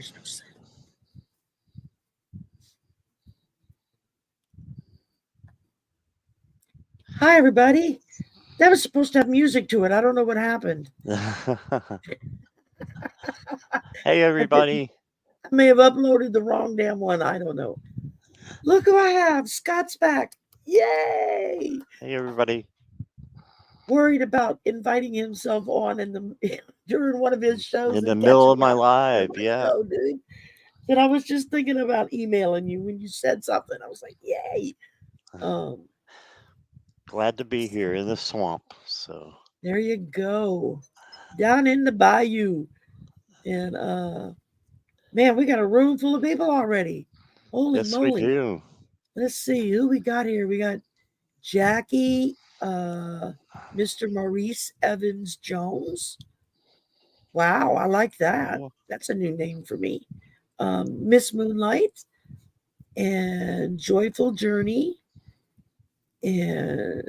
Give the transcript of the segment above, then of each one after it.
There's no sound. Hi, everybody. That was supposed to have music to it. I don't know what happened. Hey, I didn't. everybody. I may have uploaded the wrong damn one. I don't know. Look who I have. Scott's back. Yay! Hey, everybody. Worried about inviting himself on in the during one of his shows In the and middle catching of me my out during live. my Yeah. show, dude. And I was just thinking about emailing you when you said something. I was like, yay. Um, Glad to be here in the swamp. So, there you go. Down in the bayou. And man, we got a room full of people already. Holy yes, we moly. do. Let's see who we got here. We got Jackie, Mr. Maurice Evans Jones. Wow, I like that. Oh, That's a new name for me. Miss Moonlight and Joyful Journey and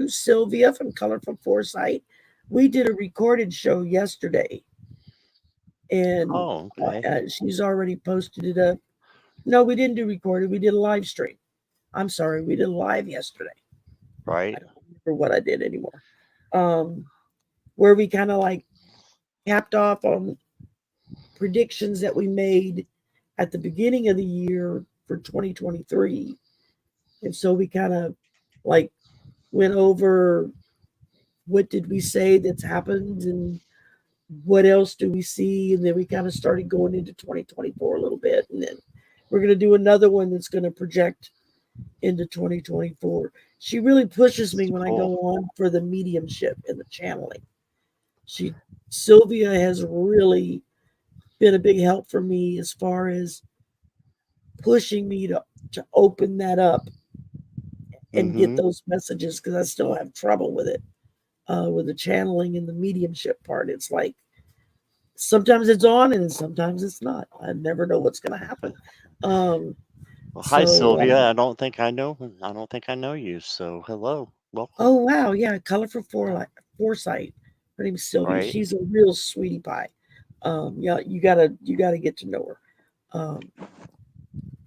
Sylvia from Colorful Foresight. We did a recorded show yesterday, and okay. she's already posted it up. No, we didn't do recorded. We did a live stream. I'm sorry, we did a live yesterday. I Right. don't remember what I did anymore. Um, where we kind of like capped off on predictions that we made at the beginning of the year for 2023. And so we kind of like went over what did we say that's happened and what else do we see. And then we kind of started going into 2024 a little bit. And then we're going to do another one that's going to project into 2024. She really pushes me It's when I go cool. on for the mediumship and the channeling. She Sylvia has really been a big help for me as far as pushing me to open that up and get Mm-hmm. those messages because I still have trouble with it, with the channeling and the mediumship part. It's like sometimes it's on and sometimes it's not. I never know what's going to happen. Um, Well, hi, so, Sylvia. I don't think I know you. So, hello. Welcome. oh wow, yeah, colorful foresight. Her name's Sylvia. Right. She's a real sweetie pie. Yeah, you gotta get to know her.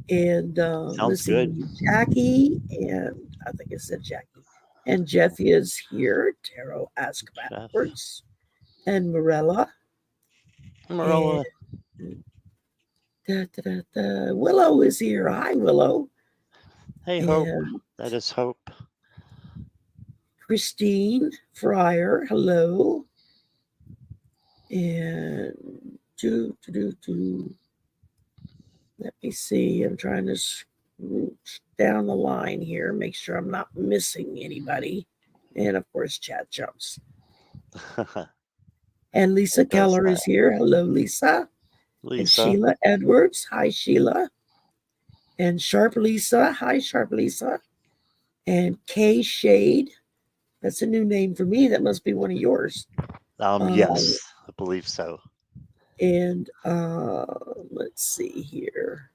And Sounds let's see, good. Jackie, and I think it said Jackie, and Jeffy is here. Tarot Ask Chef. Backwards, and Morella, and Marilla. Willow is here. Hi, Willow, Hey, Hope. and That is Hope. Christine Fryer. Hello, and do. Let me see. I'm trying to scrooge down the line here, make sure I'm not missing anybody. And of course, chat jumps. And Lisa It does Keller that. is here. Hello, Lisa. And Lisa. Sheila Edwards. Hi, Sheila. And Sharp Lisa. Hi, Sharp Lisa. And Kay Shade. That's a new name for me. That must be one of yours. Yes, I believe so. And let's see here.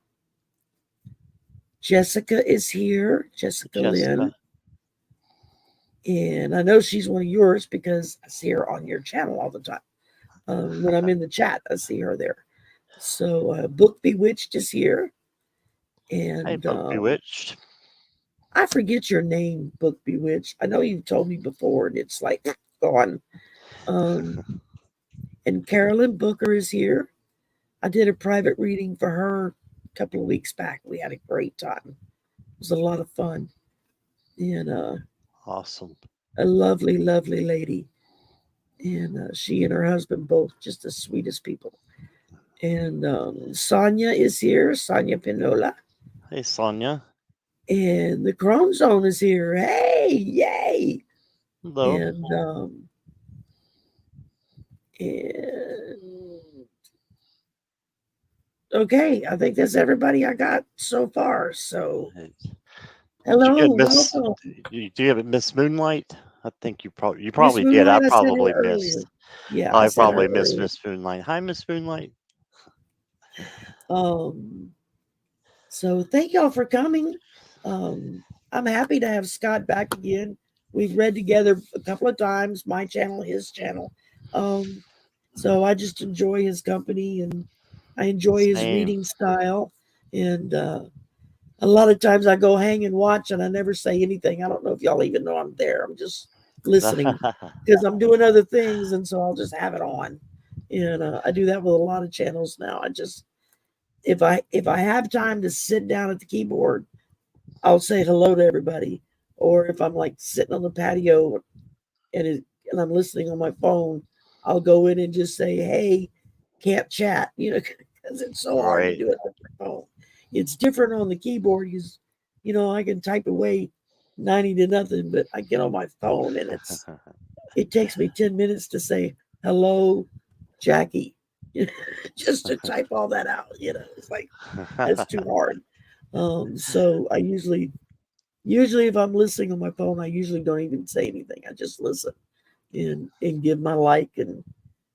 Jessica is here. Jessica Lynn. Jessica. And I know she's one of yours because I see her on your channel all the time. When I'm in the chat, I see her there. So, Book Bewitched is here. Hey, And Book Bewitched. I forget your name, Book Bewitched. I know you've told me before, and it's like gone. Um, and Carolyn Booker is here. I did a private reading for her a couple of weeks back. We had a great time. It was a lot of fun. And Awesome. a lovely, lovely lady. And she and her husband both just the sweetest people. And Sonia is here, Sonia Pinola. Hey, Sonia. And the Chrome Zone is here. Hey, yay! Hello. And okay, I think that's everybody I got so far. So Hey, did you hello, get Miss? welcome, Do you have Miss Moonlight? I think you Miss probably did. I Moonlight. I said her probably earlier. missed. Yeah, I I said her probably missed earlier. Miss Moonlight. Hi, Miss Moonlight. Um, so thank y'all for coming. Um, I'm happy to have Scott back again. We've read together a couple of times, my channel, his channel. Um, So I just enjoy his company, and I enjoy his Same. reading style. And a lot of times I go hang and watch, and I never say anything. I don't know if y'all even know I'm there. I'm just listening because I'm doing other things, and so I'll just have it on. And I do that with a lot of channels now. I just if I have time to sit down at the keyboard, I'll say hello to everybody. Or if I'm like sitting on the patio and and I'm listening on my phone, I'll go in and just say, "Hey, can't chat," because it's so hard to Right. do it on your phone. It's different on the keyboard because, I can type away 90 to nothing, but I get on my phone and it takes me 10 minutes to say hello, Jackie, just to type all that out. It's like that's too hard. So I usually if I'm listening on my phone, I usually don't even say anything. I just listen and give my like and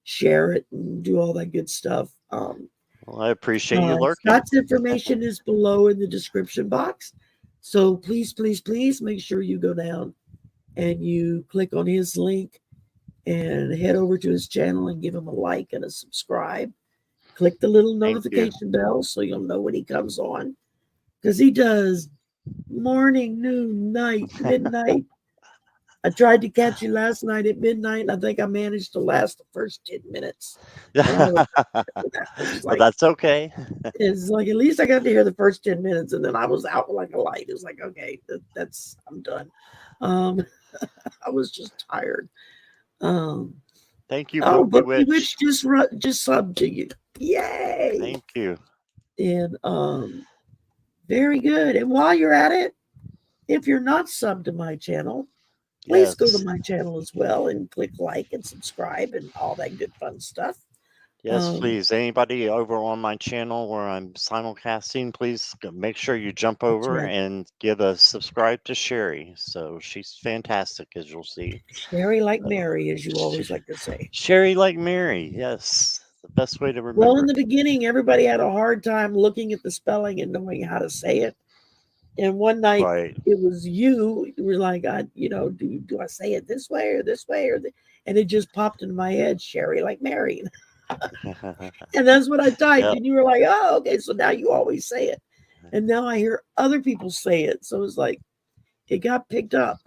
share it and do all that good stuff. Well, I appreciate you lurking. Scott's information is below in the description box. So please, please, please make sure you go down and you click on his link and head over to his channel and give him a like and a subscribe. Click the little Thank you. notification bell so you'll know when he comes on because he does morning, noon, night, midnight. I tried to catch you last night at midnight, and I think I managed to last the first 10 minutes. And I was that was But like that's okay. it's like at least I got to hear the first 10 minutes and then I was out like a light. It was like, okay, that's I'm done. Um I was just tired. Um Thank you, oh, Bookie but Witch. Bewitched just subbed to you. Yay. Thank you. And very good. And while you're at it, if you're not subbed to my channel, please go to Yes. my channel as well and click like and subscribe and all that good fun stuff. Yes, Um, please. Anybody over on my channel where I'm simulcasting, please make sure you jump that's over right. and give a subscribe to Sherry. So she's fantastic, as you'll see. Sherry like So, Mary, as you Sh- always like to say. Sherry like Mary. Yes, the best way to Well, in remember. the beginning, everybody had a hard time looking at the spelling and knowing how to say it. And one night, Right. it was you were like, do I say it this way or this way and it just popped into my head, Sherry like Mary, and that's what I typed. Yep. And you were like, oh, okay, so now you always say it, and now I hear other people say it, so it's like it got picked up.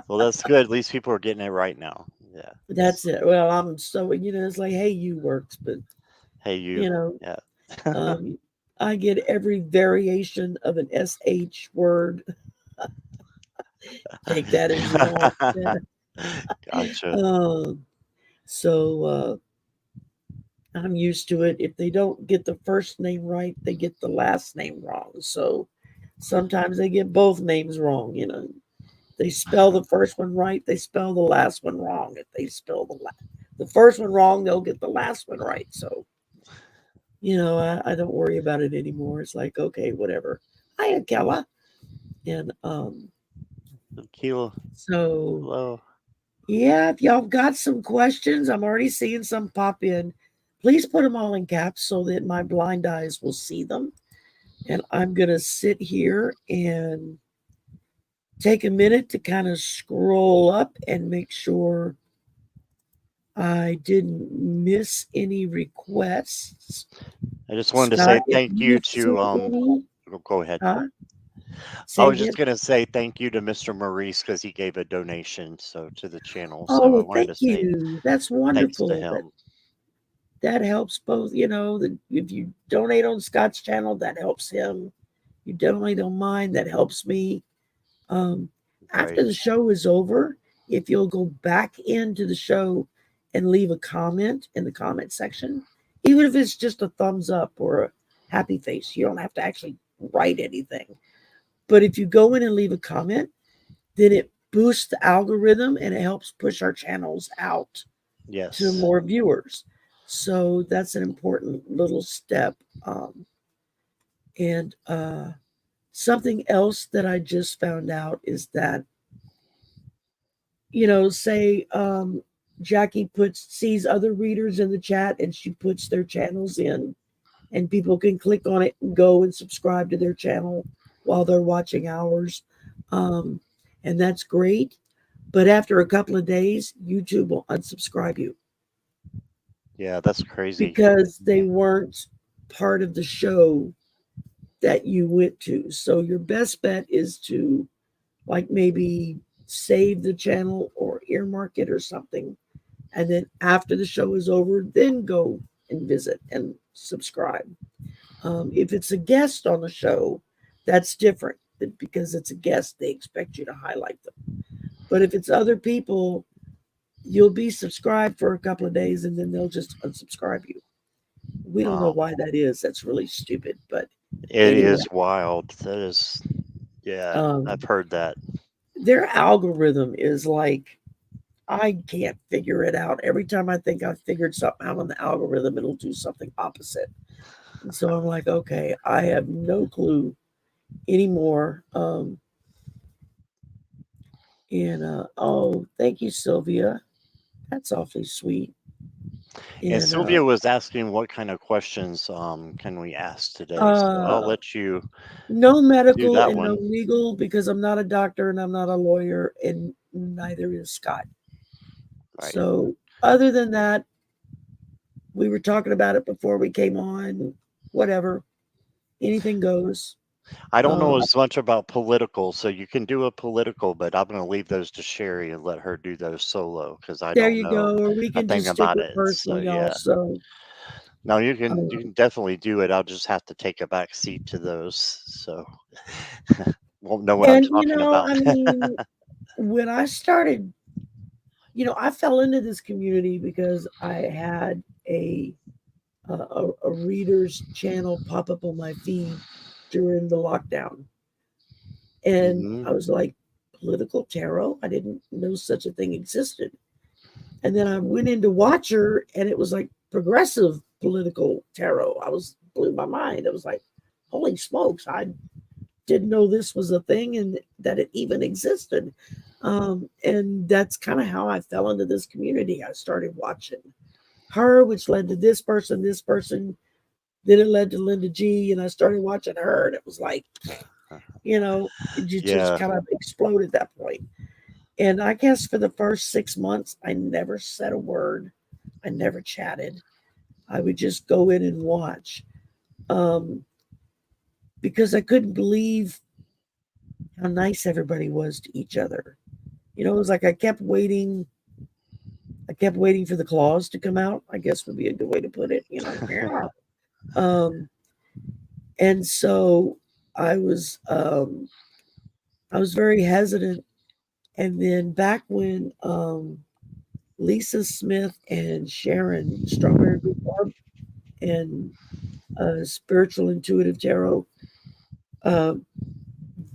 Well, that's good. At least people are getting it right now. Yeah. That's it. Well, I'm so it's like, hey, you works, but Hey, you. you know, Yeah. um, I get every variation of an sh word. Take that as you want. Yeah. Gotcha. Um, so I'm used to it. If they don't get the first name right, they get the last name wrong. So sometimes they get both names wrong. They spell the first one right, they spell the last one wrong. If they spell the first one wrong, they'll get the last one right. So I don't worry about it anymore. It's like, okay, whatever. Hiya, Kella. And Kilo. so Hello. yeah, if y'all got some questions, I'm already seeing some pop in. Please put them all in caps so that my blind eyes will see them. And I'm going to sit here and take a minute to kind of scroll up and make sure I didn't miss any requests. I just wanted to Scott, say if thank you you to see any, go ahead. huh? I Say was just again. gonna say thank you to Mr. Maurice because he gave a donation to the channel. Oh, So I well, wanted to thank say you. That's thanks to wonderful. That him. that helps both. That if you donate on Scott's channel, that helps him. You donate on mine, that helps me. Um, After Right. the show is over, if you'll go back into the show and leave a comment in the comment section, even if it's just a thumbs up or a happy face, you don't have to actually write anything. But if you go in and leave a comment, then it boosts the algorithm and it helps push our channels out to Yes. more viewers. So that's an important little step. And something else that I just found out is that, say Jackie sees other readers in the chat and she puts their channels in, and people can click on it and go and subscribe to their channel while they're watching ours. Um, and that's great. But after a couple of days, YouTube will unsubscribe you. Yeah, that's crazy. because they weren't part of the show that you went to. So your best bet is to like maybe save the channel or earmark it or something. And then after the show is over, then go and visit and subscribe. If it's a guest on the show, that's different because it's a guest, they expect you to highlight them. But if it's other people, you'll be subscribed for a couple of days and then they'll just unsubscribe you. We don't know Wow. why that is. That's really stupid. But It anyway, is wild. That is, yeah, I've um, heard that. their algorithm is like, I can't figure it out. Every time I think I've figured something out on the algorithm, it'll do something opposite. And so I'm like, okay, I have no clue anymore. Oh, thank you, Sylvia. That's awfully sweet. And And Sylvia was asking what kind of questions can we ask today. So I'll uh, let you no do medical that and no one. legal because I'm not a doctor and I'm not a lawyer, and neither is Scott. Right. So, other than that, we were talking about it before we came on. Whatever, anything goes. I don't know Um, as much about political, so you can do a political, but I'm going to leave those to Sherry and let her do those solo because I there don't you know go. Or we a can thing just stick about with it. So personal, y'all. yeah. So, No, you can um, definitely do it. I'll just have to take a back seat to those, so won't know what I'm and talking about. I mean, when I started, I fell into this community because I had a reader's channel pop up on my feed during the lockdown, and Hmm. I was like, political tarot. I didn't know such a thing existed. And then I went into Watcher, and it was like progressive political tarot. I was blew my mind. I was like, holy smokes! I didn't know this was a thing and that it even existed. And that's kind of how I fell into this community. I started watching her, which led to this person. Then it led to Linda G, and I started watching her, and it was like, it just Yeah. kind of exploded at that point. And I guess for the first 6 months, I never said a word. I never chatted. I would just go in and watch um, because I couldn't believe how nice everybody was to each other. It was like I kept waiting. I kept waiting for the claws to come out, I guess would be a good way to put it. Yeah. Um, and so I was um, I was very hesitant. And then back when Lisa Smith and Sharon Strawberry Rhubarb and Spiritual Intuitive Tarot, uh,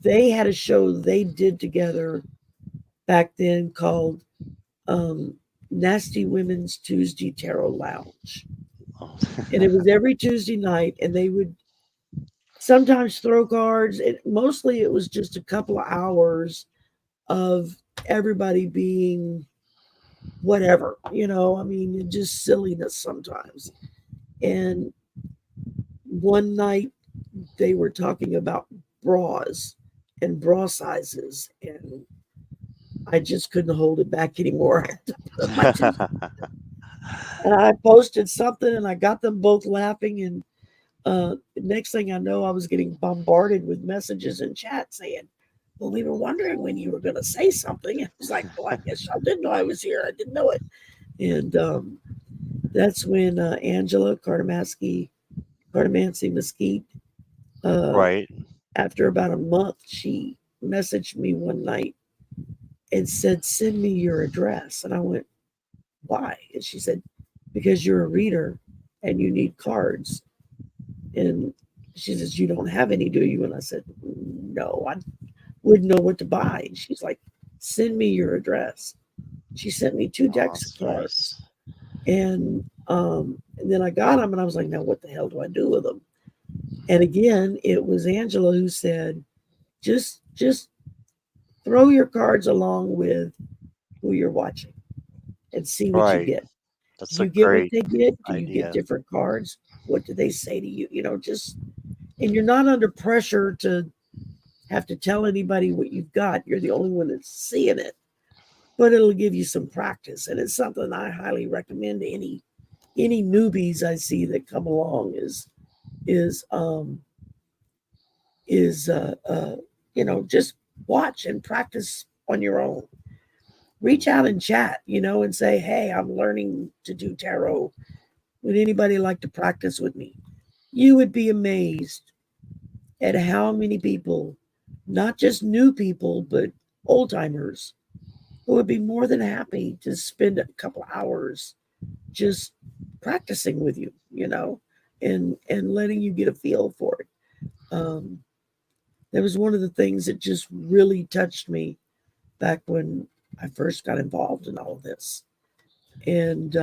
they had a show they did together back then called um, Nasty Women's Tuesday Tarot Lounge. Oh. And it was every Tuesday night, and they would sometimes throw cards. Mostly it was just a couple of hours of everybody being whatever, I mean, just silliness sometimes. And one night they were talking about bras and bra sizes, and I just couldn't hold it back anymore. I had to put up my two, and I posted something, and I got them both laughing. And next thing I know, I was getting bombarded with messages in chat saying, "Well, we were wondering when you were going to say something." And I was like, "Well, I guess y'all didn't know I was here. I didn't know it." And that's when Angela Cardamancy Mesquite, uh, Right. after about a month, she messaged me one night and said, "Send me your address." And I went, "Why?" And she said, "Because you're a reader and you need cards." And she says, "You don't have any, do you?" And I said, "No, I wouldn't know what to buy." And she's like, "Send me your address." She sent me two Oh, decks of that's cards. nice. And then I got them, and I was like, "Now what the hell do I do with them?" And again, it was Angela who said, just throw your cards along with who you're watching and see what you Right. get. Do That's a you get what great they get? Do you get idea. different cards? What do they say to you? Just, and you're not under pressure to have to tell anybody what you've got. You're the only one that's seeing it, but it'll give you some practice. And it's something I highly recommend to any any newbies I see that come along is um is just watch and practice on your own. Reach out and chat, and say, hey, I'm learning to do tarot. Would anybody like to practice with me? You would be amazed at how many people, not just new people, but old timers, who would be more than happy to spend a couple hours just practicing with you, and letting you get a feel for it. Um, that was one of the things that just really touched me back when I first got involved in all of this. And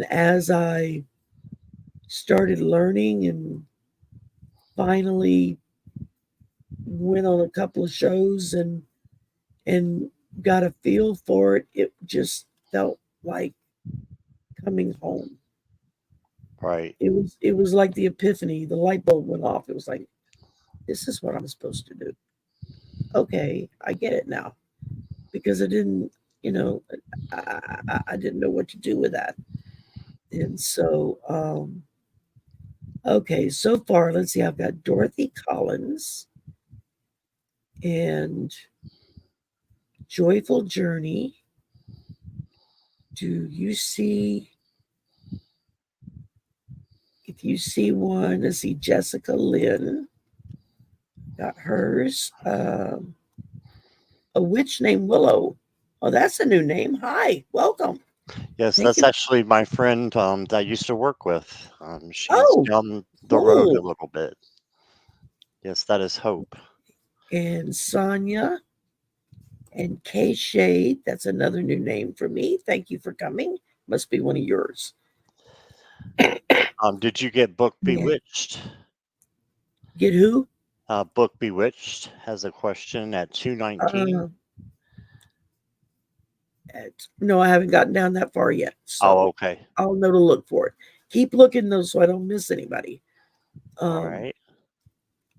as I started learning and finally went on a couple of shows and got a feel for it, it just felt like coming home. Right. It was like the epiphany, the light bulb went off. It was like, this is what I'm supposed to do. Okay, I get it now. Because I didn't, you know, I didn't know what to do with that. And so, okay, so far, let's see, I've got Dorothy Collins and Joyful Journey. Do you see, if you see one, I see Jessica Lynn, got hers. A witch named Willow. Oh, that's a new name. Hi, welcome. Yes, Thank that's you. actually my friend that I used to work with. She's Oh, down the road a cool. little bit. Yes, that is Hope. And Sonia and K Shade. That's another new name for me. Thank you for coming. Must be one of yours. Did you get Book Yeah. Bewitched? Get who? Book Bewitched has a question at 219. Uh, no, I haven't gotten down that far yet. Oh, So okay. I'll know to look for it. Keep looking though so I don't miss anybody. All Um, right.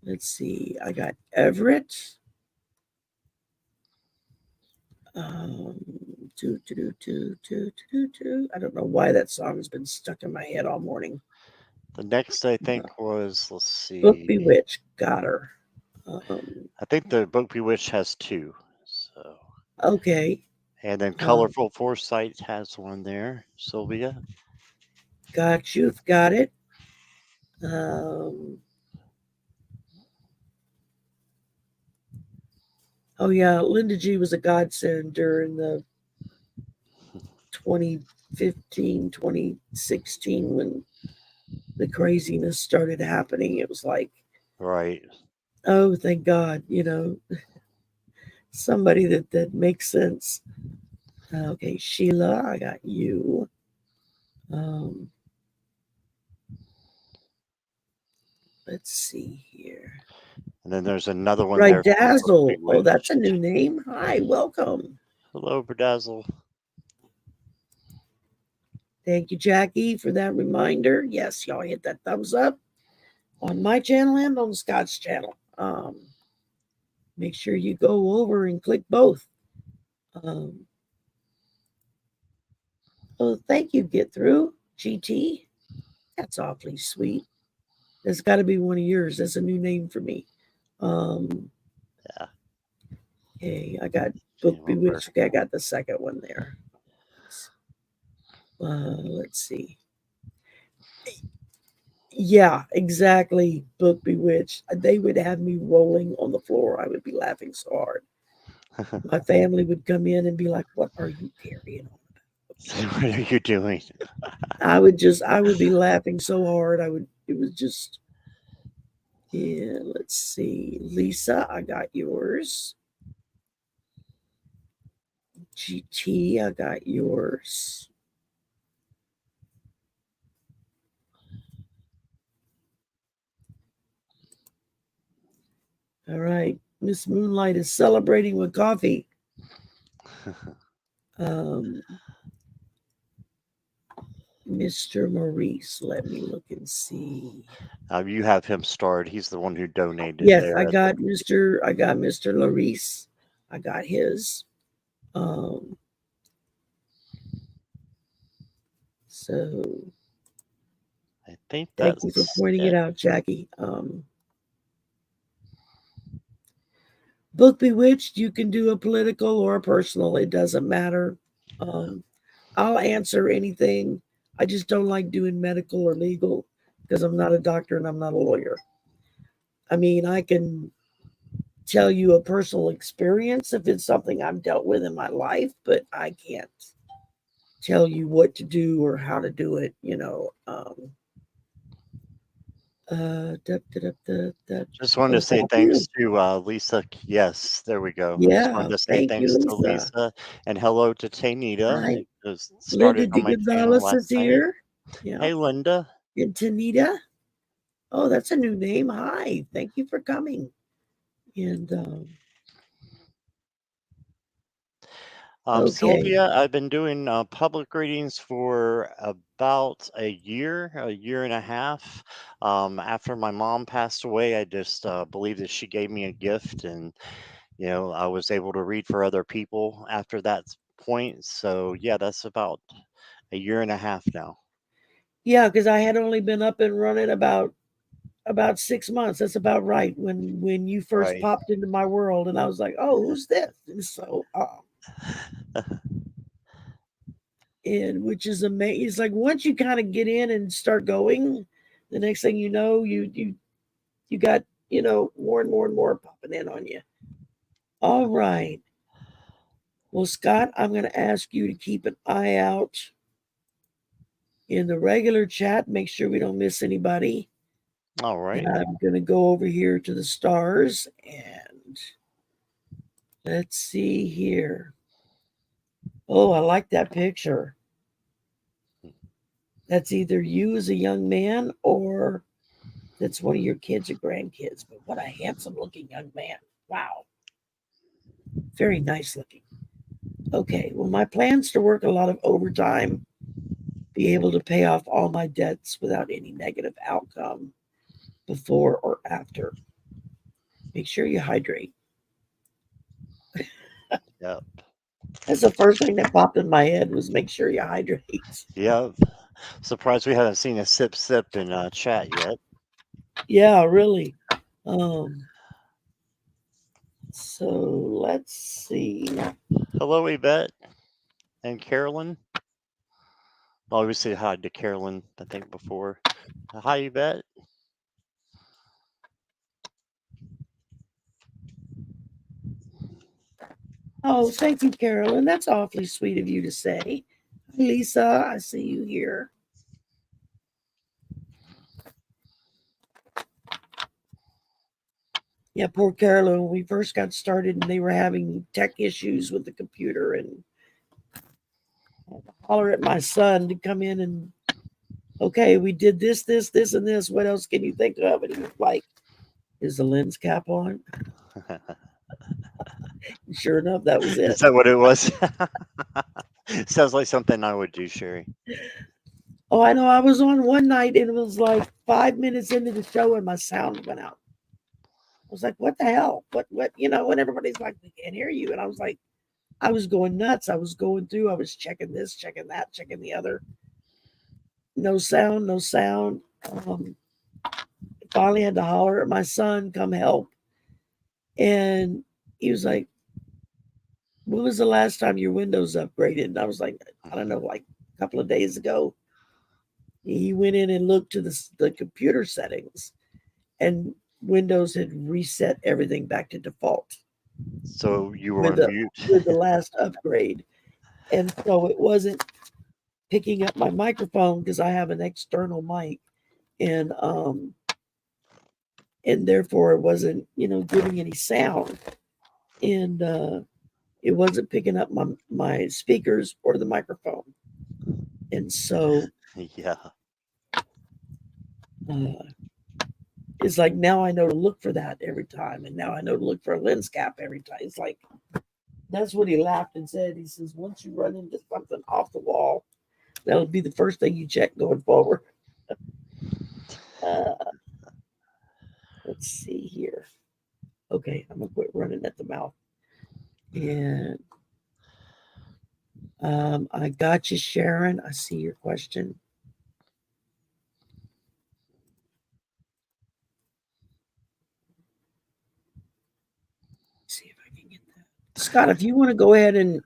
let's see. I got Everett. Um, I don't know why that song has been stuck in my head all morning. The next I Uh, think was, let's Book see. Bewitched. Got her. Um, I think the Book Bewitched has two. So, okay. and then Um, Colorful Foresight has one there. Sylvia. got you. Got it. Um, oh yeah, Linda G was a godsend during the 2015, 2016 when the craziness started happening. It was like, Right. oh, thank God, somebody that makes sense. Okay, Sheila, I got you. Um, let's see here. And then there's another one Right, there for Book Dazzle. Oh, that's a Bewitched. new name. Hi, welcome. Hello, Bedazzle. Thank you, Jackie, for that reminder. Yes, y'all hit that thumbs up on my channel and on Scott's channel. Make sure you go over and click both. Um, oh, thank you, Get Through GT. That's awfully sweet. That's got to be one of yours. That's a new name for me. Um, Yeah. okay, I got Book Came over. Bewitched. Okay, I got the second one there. Let's see. Yeah, exactly. Book Bewitched. They would have me rolling on the floor. I would be laughing so hard. My family would come in and be like, "What are you carrying on?" What are you doing? I would be laughing so hard. It was just, yeah, let's see. Lisa, I got yours. GT, I got yours. All right. Miss Moonlight is celebrating with coffee. Um, Mr. Maurice, let me look and see. You have him starred. He's the one who donated Yes, there at the I got Mr. Maurice. I got his. Um, So I think thank you for that's pointing it it. out, Jackie. Book Bewitched, you can do a political or a personal. It doesn't matter. Um, I'll answer anything. I just don't like doing medical or legal because I'm not a doctor and I'm not a lawyer. I mean, I can tell you a personal experience if it's something I've dealt with in my life, but I can't tell you what to do or how to do it. Da, da, da, da, da. Just wanted Oh, to say thank you. thanks to Lisa. Yes, there we go. Just wanted Yeah, to say thank you, thanks to Lisa. Lisa and hello to Taynita. Hi, It was Linda started D. on my channel Gonzalez is last night. here. Yeah, Hey, Linda. and Tanita. Oh, that's a new name. Hi, thank you for coming. And okay, Sylvia, I've been doing public readings for about a year and a half. After my mom passed away, I just believe that she gave me a gift, and I was able to read for other people after that point. So yeah, that's about a year and a half now. yeah, because I had only been up and running about 6 months. That's about right when you first Right. popped into my world, and I was like, oh, who's this? And so, and which is amazing. It's like once you kind of get in and start going, the next thing you know, you got more and more and more popping in on you. All right. Well, Scott, I'm going to ask you to keep an eye out in the regular chat. Make sure we don't miss anybody. All And right. I'm going to go over here to the stars and let's see here. Oh, I like that picture. That's either you as a young man or that's one of your kids or grandkids. But what a handsome looking young man. Wow. Very nice looking. Okay. Well, my plan's to work a lot of overtime, be able to pay off all my debts without any negative outcome before or after. Make sure you hydrate. Yep. That's the first thing that popped in my head was make sure you hydrate. Yep. Surprised we haven't seen a sip in chat yet. Yeah, really. Um, so let's see. Hello, Yvette and Carolyn. Oh, we said hi to Carolyn, I think, before. Hi, Yvette. Oh, thank you, Carolyn. That's awfully sweet of you to say. Lisa, I see you here. Yeah, poor Carolyn. When we first got started and they were having tech issues with the computer and I had to holler at my son to come in and okay, we did this, this, this, and this. What else can you think of? And he was like, is the lens cap on? And sure enough, that was Is it. that what it was? Sounds like something I would do, Sherry. Oh, I know. I was on one night and it was like 5 minutes into the show and my sound went out. I was like, what the hell? What, when everybody's like, we can't hear you. And I was like, I was going nuts. I was going through, I was checking this, checking that, checking the other. No sound, no sound. Finally had to holler at my son, come help. And he was like, when was the last time your Windows upgraded? And I was like, I don't know, like a couple of days ago. He went in and looked to the computer settings, and Windows had reset everything back to default So you were with on the mute. with the last upgrade, and so it wasn't picking up my microphone because I have an external mic, and and therefore it wasn't giving any sound, and it wasn't picking up my speakers or the microphone, and so Yeah. uh, it's like now I know to look for that every time, and now I know to look for a lens cap every time. It's like that's what he laughed and said. He says, once you run into something off the wall, that'll be the first thing you check going forward. Uh, let's see here. Okay, I'm gonna quit running at the mouth. And I got you, Sharon. I see your question. See if I can get that. Scott, if you want to go ahead and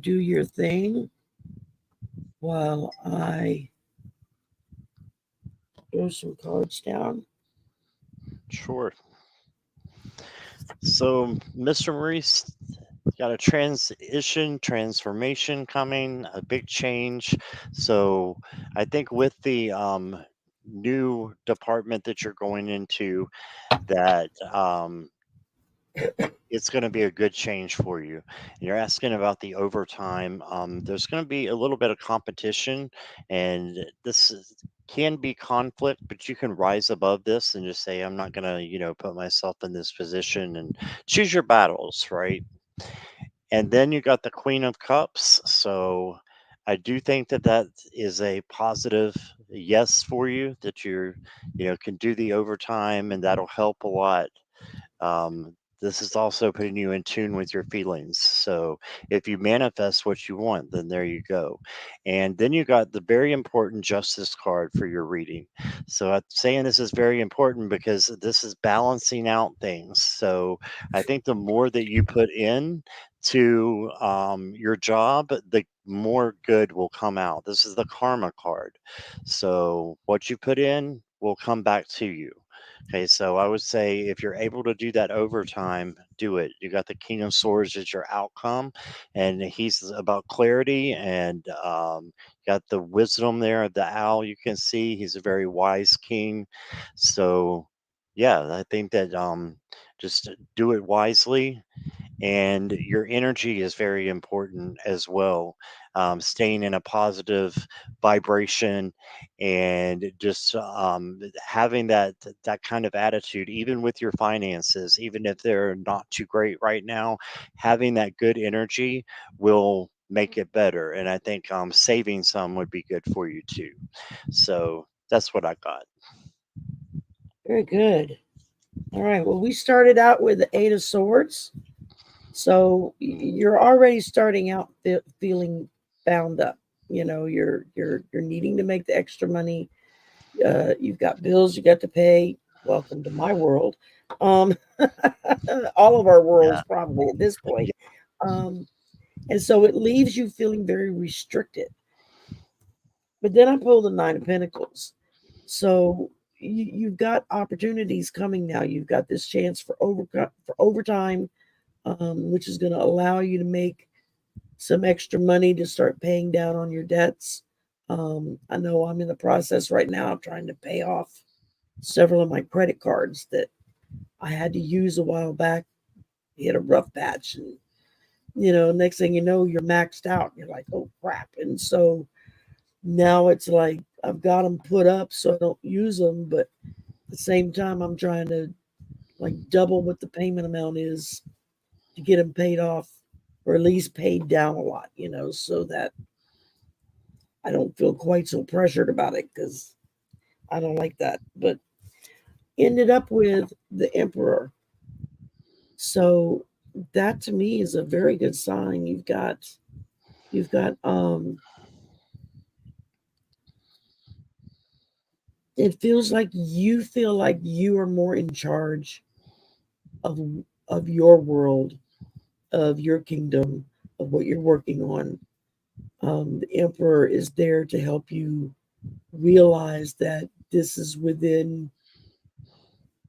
do your thing while I throw some cards down. Sure. So, Mr. Maurice, got a transition, transformation coming, a big change. So, I think with the new department that you're going into, that it's going to be a good change for you. You're asking about the overtime. There's going to be a little bit of competition, and can be conflict, but you can rise above this and just say, I'm not going to, put myself in this position and choose your battles, right? And then you got the Queen of Cups. So I do think that that is a positive yes for you, that can do the overtime, and that'll help a lot. This is also putting you in tune with your feelings. So if you manifest what you want, then there you go. And then you got the very important justice card for your reading. So I'm saying this is very important because this is balancing out things. So I think the more that you put in to your job, the more good will come out. This is the karma card. So what you put in will come back to you. Okay, so I would say if you're able to do that overtime, do it. You got the King of Swords as your outcome, and he's about clarity and got the wisdom there of the owl. You can see he's a very wise king. So, yeah, I think that just do it wisely, and your energy is very important as well. Staying in a positive vibration and just having that kind of attitude, even with your finances, even if they're not too great right now, having that good energy will make it better. And I think saving some would be good for you too. So that's what I got. Very good. All right. Well, we started out with the Eight of Swords. So you're already starting out feeling bound up. You're needing to make the extra money. You've got bills you got to pay. Welcome to my world. Um, all of our Yeah. worlds probably at this point. Um, and so it leaves you feeling very restricted. But then I pulled the Nine of Pentacles. So you've got opportunities coming now. You've got this chance for overtime, which is going to allow you to make some extra money to start paying down on your debts. I know I'm in the process right now of trying to pay off several of my credit cards that I had to use a while back. Hit a rough patch, and next thing you know, you're maxed out. You're like, oh crap! And so now it's like I've got them put up so I don't use them, but at the same time, I'm trying to like double what the payment amount is to get them paid off or at least paid down a lot, so that I don't feel quite so pressured about it because I don't like that. But ended up with the Emperor. So that to me is a very good sign. You've got it feels like you feel like you are more in charge of of your world, of your kingdom, of what you're working on. The Emperor is there to help you realize that this is within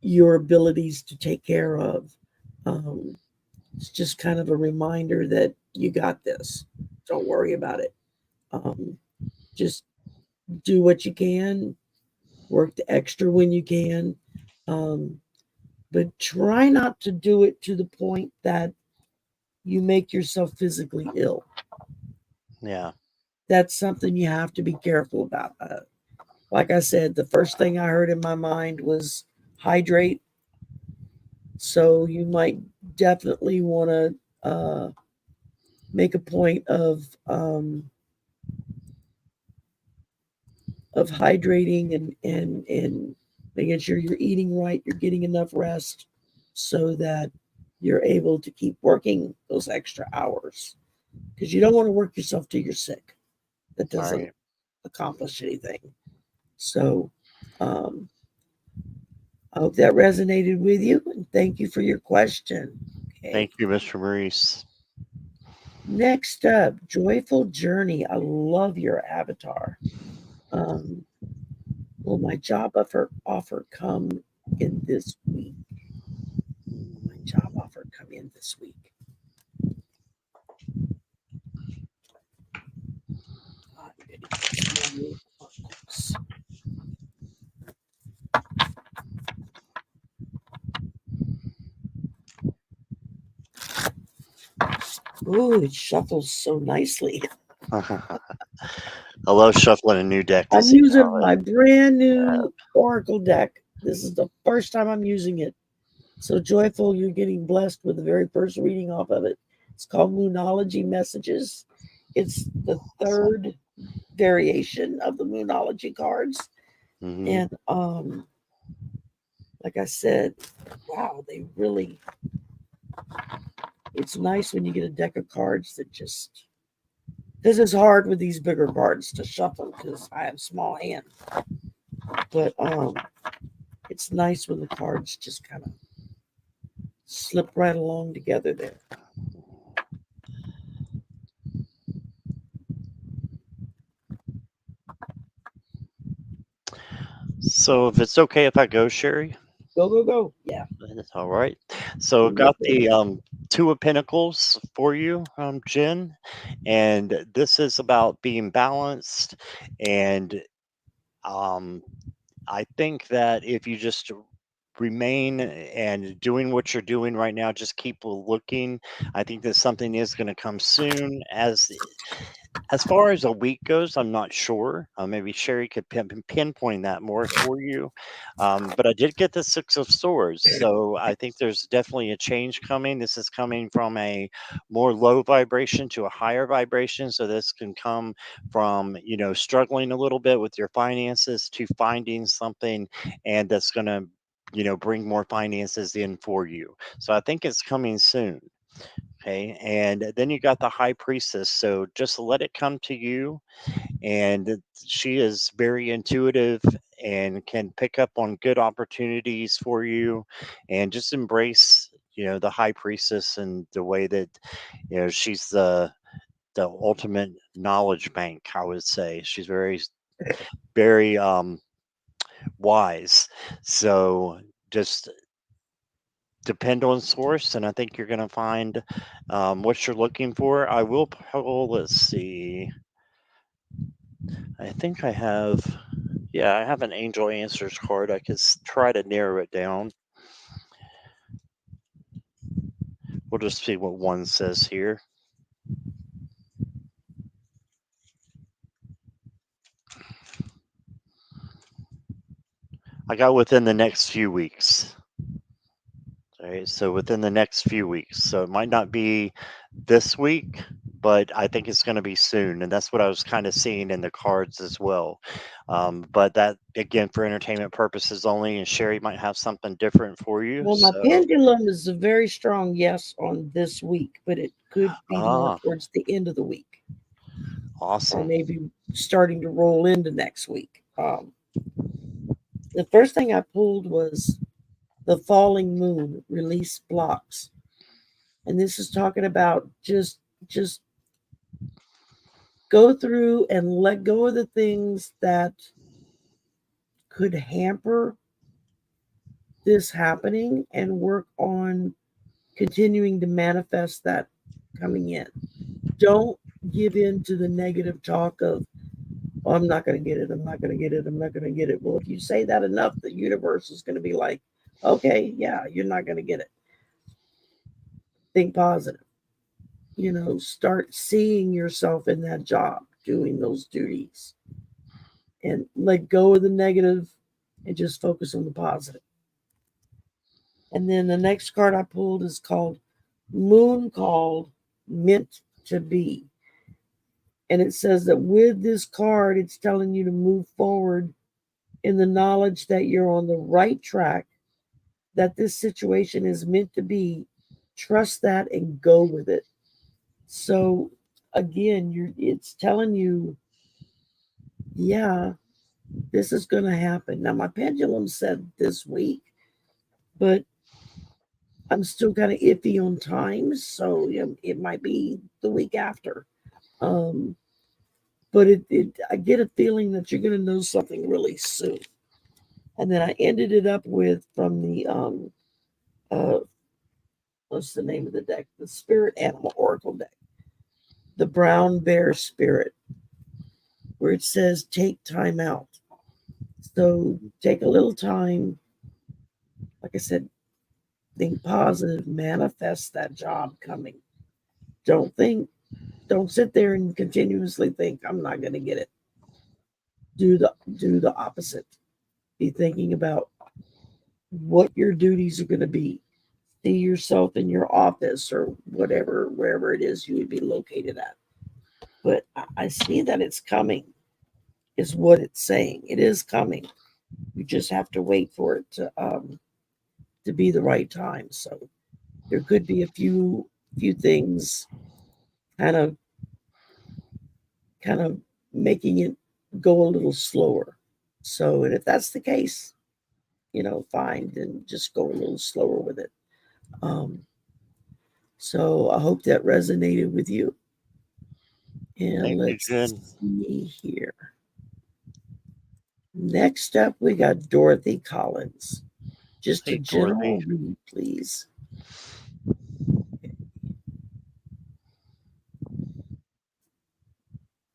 your abilities to take care of. Um, it's just kind of a reminder that you got this. Don't worry about it. Um, just do what you can, work the extra when you can, um, but try not to do it to the point that you make yourself physically ill. Yeah. That's something you have to be careful about. Like I said, the first thing I heard in my mind was hydrate. So you might definitely want to make a point of hydrating and making sure you're eating right, you're getting enough rest, so that you're able to keep working those extra hours. because you don't want to work yourself till you're sick. That doesn't Right. accomplish anything. So, um, I hope that resonated with you, and thank you for your question. Okay. Thank you, Mr. Maurice. Next up, Joyful Journey. I love your avatar. Um, will my job offer come in this week? Will my job offer come in this week? I'm going to use my oracles. Ooh, it shuffles so nicely. I love shuffling a new deck to I'm see how using it. my brand new oracle deck. This is the first time I'm using it. So joyful, you're getting blessed with the very first reading off of it. It's called Moonology Messages. It's the Awesome. third variation of the Moonology cards. Hmm. And like I said, wow, they really, it's nice when you get a deck of cards that just, this is hard with these bigger cards to shuffle because I have small hands. But it's nice when the cards just kind of slip right along together there. So, if it's okay if I go, Sherry, Go, go, go. Yeah. that's all right. So, I've Do got the Two of Pentacles for you, Jen, and this is about being balanced. And um, I think that if you just remain and doing what you're doing right now, just keep looking. I think that something is going to come soon. As far as a week goes, I'm not sure. Maybe Sherry could pinpoint that more for you. But I did get the Six of Swords, so I think there's definitely a change coming. This is coming from a more low vibration to a higher vibration. So this can come from, struggling a little bit with your finances to finding something, and that's going to, bring more finances in for you. So I think it's coming soon. Okay. And then you got the high priestess. So just let it come to you. And she is very intuitive and can pick up on good opportunities for you. And just embrace, the high priestess and the way that, she's the ultimate knowledge bank, I would say. She's very, very wise. So just depend on source, and I think you're going to find what you're looking for. I will pull, let's see, I think I have, yeah, I have an angel answers card. I could try to narrow it down. We'll just see what one says here. I got within the next few weeks. All right, so within the next few weeks. So it might not be this week, but I think it's going to be soon. And that's what I was kind of seeing in the cards as well. But that, again, for entertainment purposes only, and Sherry might have something different for you. Well, my So, pendulum is a very strong yes on this week, but it could be more ah, towards the end of the week or awesome. maybe starting to roll into next week. The first thing I pulled was the falling moon release blocks, and this is talking about just go through and let go of the things that could hamper this happening and work on continuing to manifest that coming in. Don't give in to the negative talk of, oh, I'm not going to get it. I'm not going to get it. I'm not going to get it. Well, if you say that enough, the universe is going to be like, okay, yeah, you're not going to get it. Think positive. Start seeing yourself in that job, doing those duties, and let go of the negative and just focus on the positive. And then the next card I pulled is called Moon Called Meant to Be. And it says that with this card, it's telling you to move forward in the knowledge that you're on the right track, that this situation is meant to be. Trust that and go with it. So again, it's telling you, yeah, this is going to happen. Now, my pendulum said this week, but I'm still kind of iffy on times, so it might be the week after. Um, but I get a feeling that you're going to know something really soon. And then I ended it up with from the uh, what's the name of the deck? The Spirit Animal Oracle deck, the Brown Bear Spirit, where it says take time out. So take a little time. Like I said, think positive, manifest that job coming. Don't think, don't sit there and continuously think I'm not going to get it. Do the opposite. Be thinking about what your duties are going to be. See yourself in your office or whatever, wherever it is you would be located at. But I see that it's coming, is what it's saying. It is coming. You just have to wait for it to be the right time. So there could be a few things kind of kind of making it go a little slower. So, and if that's the case, fine, then just go a little slower with it. Um, so I hope that resonated with you. And Thank you, let's Jen. see here. Next up, we got Dorothy Collins. Just a Hey, Dorothy. general read, please.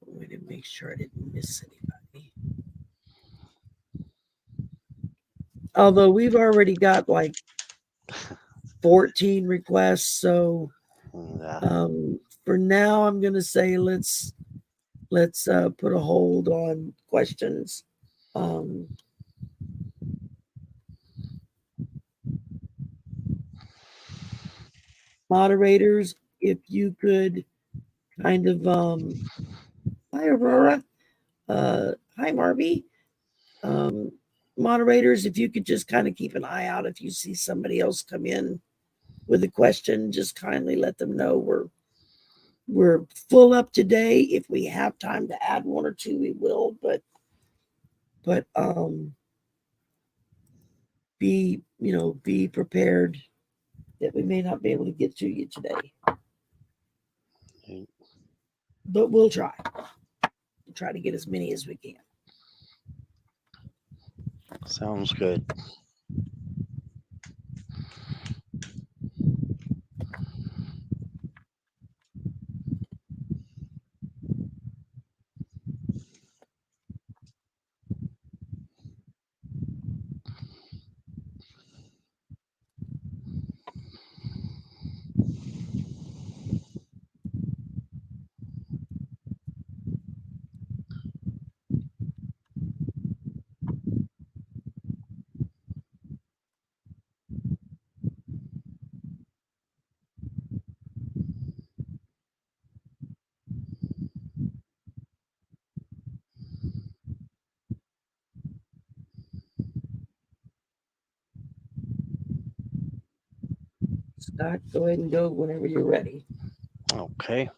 Wait to make sure I didn't miss anybody. Although we've already got like 14 requests, so Yeah. for now, I'm going to say let's put a hold on questions. Um, Moderators, if you could kind of hi Aurora, hi Marby. Um, Moderators, if you could just kind of keep an eye out if you see somebody else come in with a question, just kindly let them know we're full up today. If we have time to add one or two, we will. But be prepared that we may not be able to get to you today, but we'll try to get as many as we can. Sounds good. Scott, go ahead and go whenever you're ready. Okay.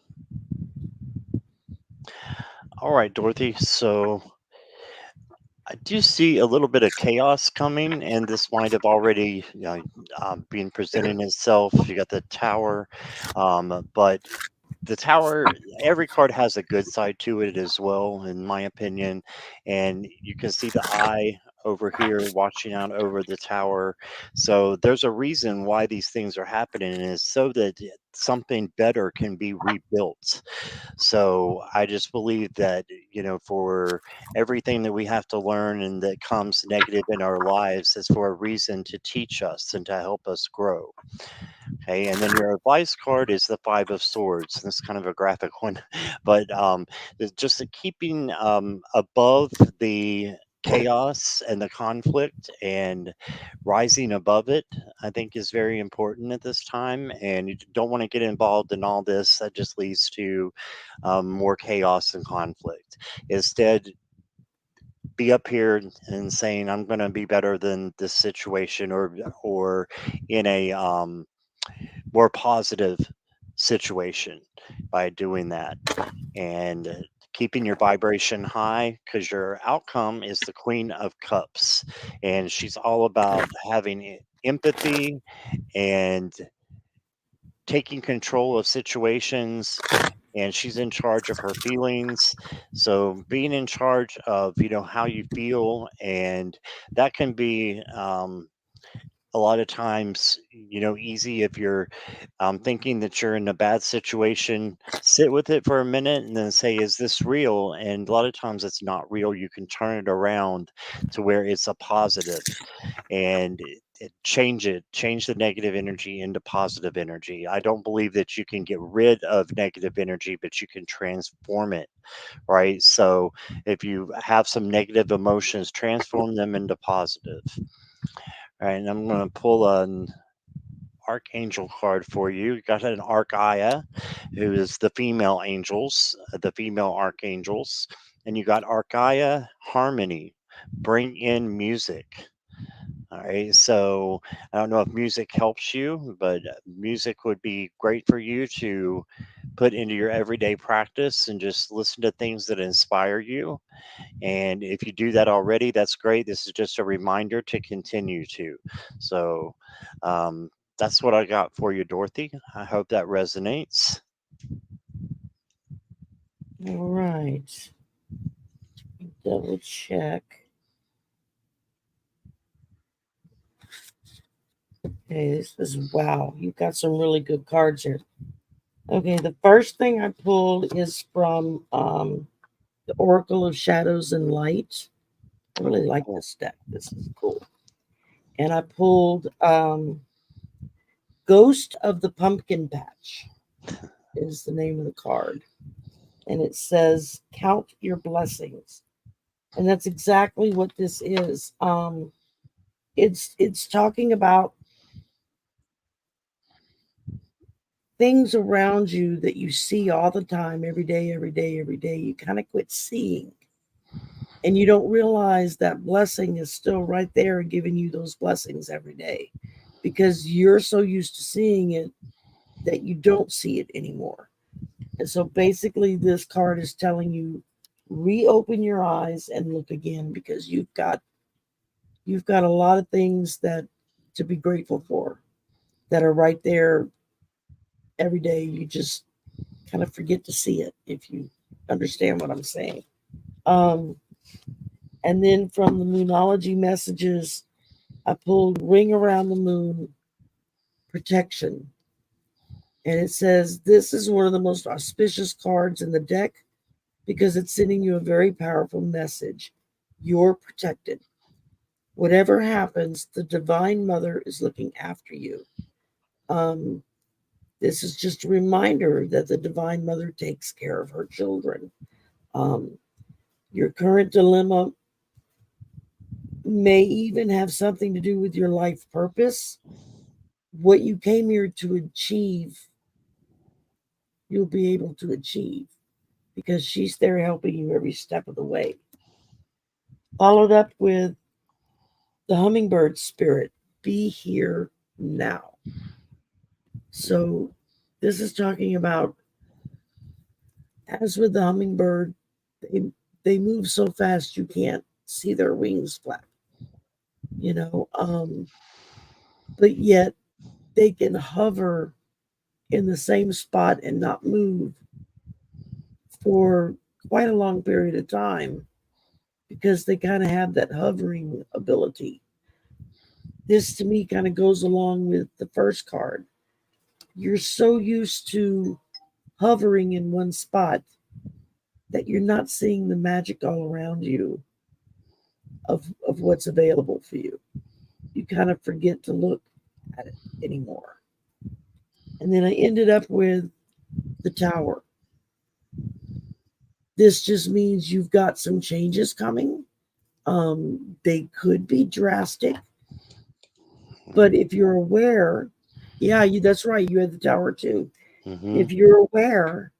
All right, Dorothy. So I do see a little bit of chaos coming, and this might have already, been presenting itself. You got the tower, but the tower, every card has a good side to it as well, in my opinion. And you can see the eye over here watching out over the tower. So there's a reason why these things are happening, and it's so that something better can be rebuilt. So I just believe that, for everything that we have to learn and that comes negative in our lives is for a reason to teach us and to help us grow. Okay, and then your advice card is the Five of Swords. That's kind of a graphic one, but it's just keeping above the chaos and the conflict and rising above it, I think is very important at this time. And you don't want to get involved in all this. That just leads to more chaos and conflict. Instead, be up here and saying, I'm going to be better than this situation, or in a more positive situation by doing that, and keeping your vibration high, because your outcome is the Queen of Cups, and she's all about having empathy and taking control of situations, and she's in charge of her feelings. So being in charge of, how you feel, and that can be a lot of times, easy if you're thinking that you're in a bad situation. Sit with it for a minute and then say, is this real? And a lot of times it's not real. You can turn it around to where it's a positive, and change the negative energy into positive energy. I don't believe that you can get rid of negative energy, but you can transform it, right? So if you have some negative emotions, transform them into positive. All right, and I'm going to pull an archangel card for you. You got an Archaya, who is the female angels, the female archangels, and you got Archaya harmony. Bring in music. All right, so I don't know if music helps you, but music would be great for you to put into your everyday practice and just listen to things that inspire you. And if you do that already, that's great. This is just a reminder to continue to. So that's what I got for you, Dorothy. I hope that resonates. All right. Double check. Okay, this is wow. You've got some really good cards here. Okay, the first thing I pulled is from the Oracle of Shadows and Light. I really like this deck. This is cool. And I pulled Ghost of the Pumpkin Patch is the name of the card. And it says count your blessings. And that's exactly what this is. It's talking about things around you that you see all the time, every day, every day, every day. You kind of quit seeing, and you don't realize that blessing is still right there and giving you those blessings every day because you're so used to seeing it that you don't see it anymore. And so basically this card is telling you reopen your eyes and look again because you've got a lot of things that to be grateful for that are right there every day. You just kind of forget to see it if you understand what I'm saying. Um, and then from the Moonology messages, I pulled Ring Around the Moon Protection. And it says this is one of the most auspicious cards in the deck because it's sending you a very powerful message. You're protected. Whatever happens, the Divine Mother is looking after you. Um, this is just a reminder that the Divine Mother takes care of her children. Um, your current dilemma may even have something to do with your life purpose. What you came here to achieve, you'll be able to achieve because she's there helping you every step of the way. Followed up with the hummingbird spirit be here now. So, this is talking about, as with the hummingbird, they, they move so fast you can't see their wings flap, you know, but yet they can hover in the same spot and not move for quite a long period of time because they kind of have that hovering ability. This to me kind of goes along with the first card. You're so used to hovering in one spot that you're not seeing the magic all around you of what's available for you. You kind of forget to look at it anymore. And then I ended up with the tower. This just means you've got some changes coming. They could be drastic, but if you're aware, yeah, that's right. You had the tower too. Hmm. If you're aware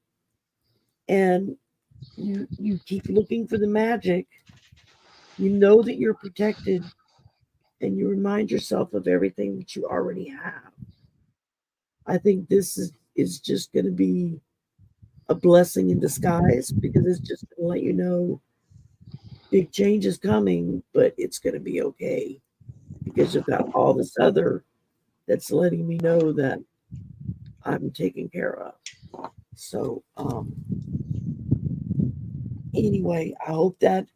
and you keep looking for the magic, you know that you're protected, and you remind yourself of everything that you already have. I think this is is just going to be a blessing in disguise because it's just going to let you know big change is coming, but it's going to be okay because you've got all this other that's letting me know that I'm taken care of. So, anyway, I hope that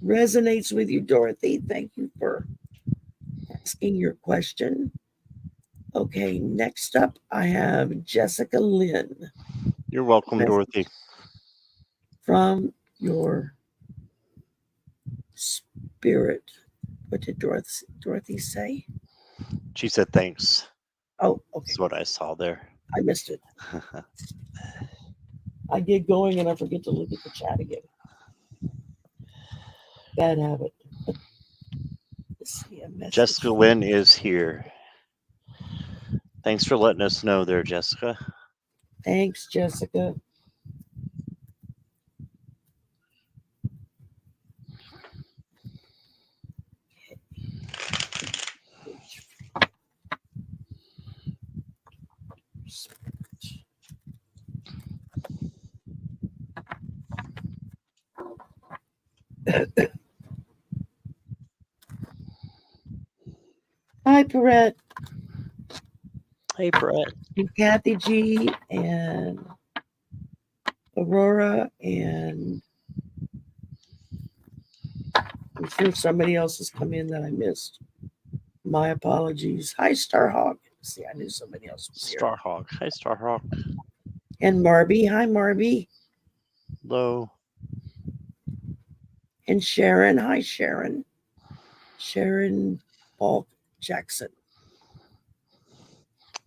resonates with you, Dorothy. Thank you for asking your question. Okay, next up, I have Jessica Lynn. You're welcome, Message Dorothy. from your spirit. What did Dorothy say? She said thanks. Oh, okay. That's what I saw there. I missed it. I get going and I forget to look at the chat again. Bad habit. Let's see a message. Jessica Lynn is here. Thanks for letting us know there, Jessica. Thanks, Jessica. Hi, Perrette Hey, Brett. and Kathy G and Aurora, and I'm sure somebody else has come in that I missed. My apologies. Hi, Starhawk. See, I knew somebody else was here. Starhawk. Hi, Starhawk. And Marby. Hi, Marby. Hello. And Sharon. Hi, Sharon. Sharon Balk Jackson.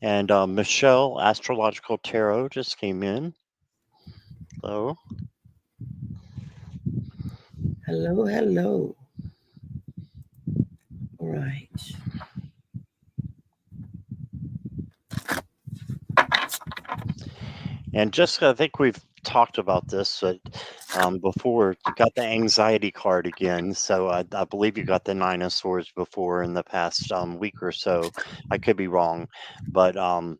And Michelle, Astrological Tarot, just came in. Hello. Hello, hello. All right. And Jessica, I think we've talked about this before. You got the anxiety card again. So I believe you got the Nine of Swords before in the past week or so. I could be wrong. But I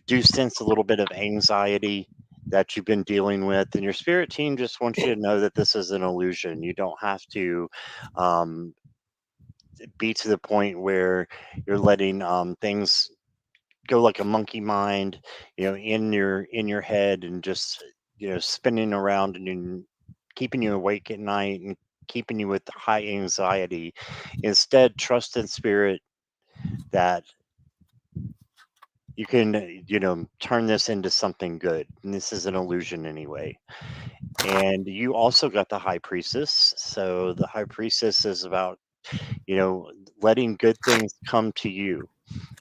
do sense a little bit of anxiety that you've been dealing with. And your spirit team just wants you to know that this is an illusion. You don't have to um, be to the point where you're letting things go like a monkey mind, in your head and just spinning around and keeping you awake at night and keeping you with high anxiety. Instead, trust in spirit that you can turn this into something good, and this is an illusion anyway. And you also got the high priestess. So the high priestess is about you know letting good things come to you.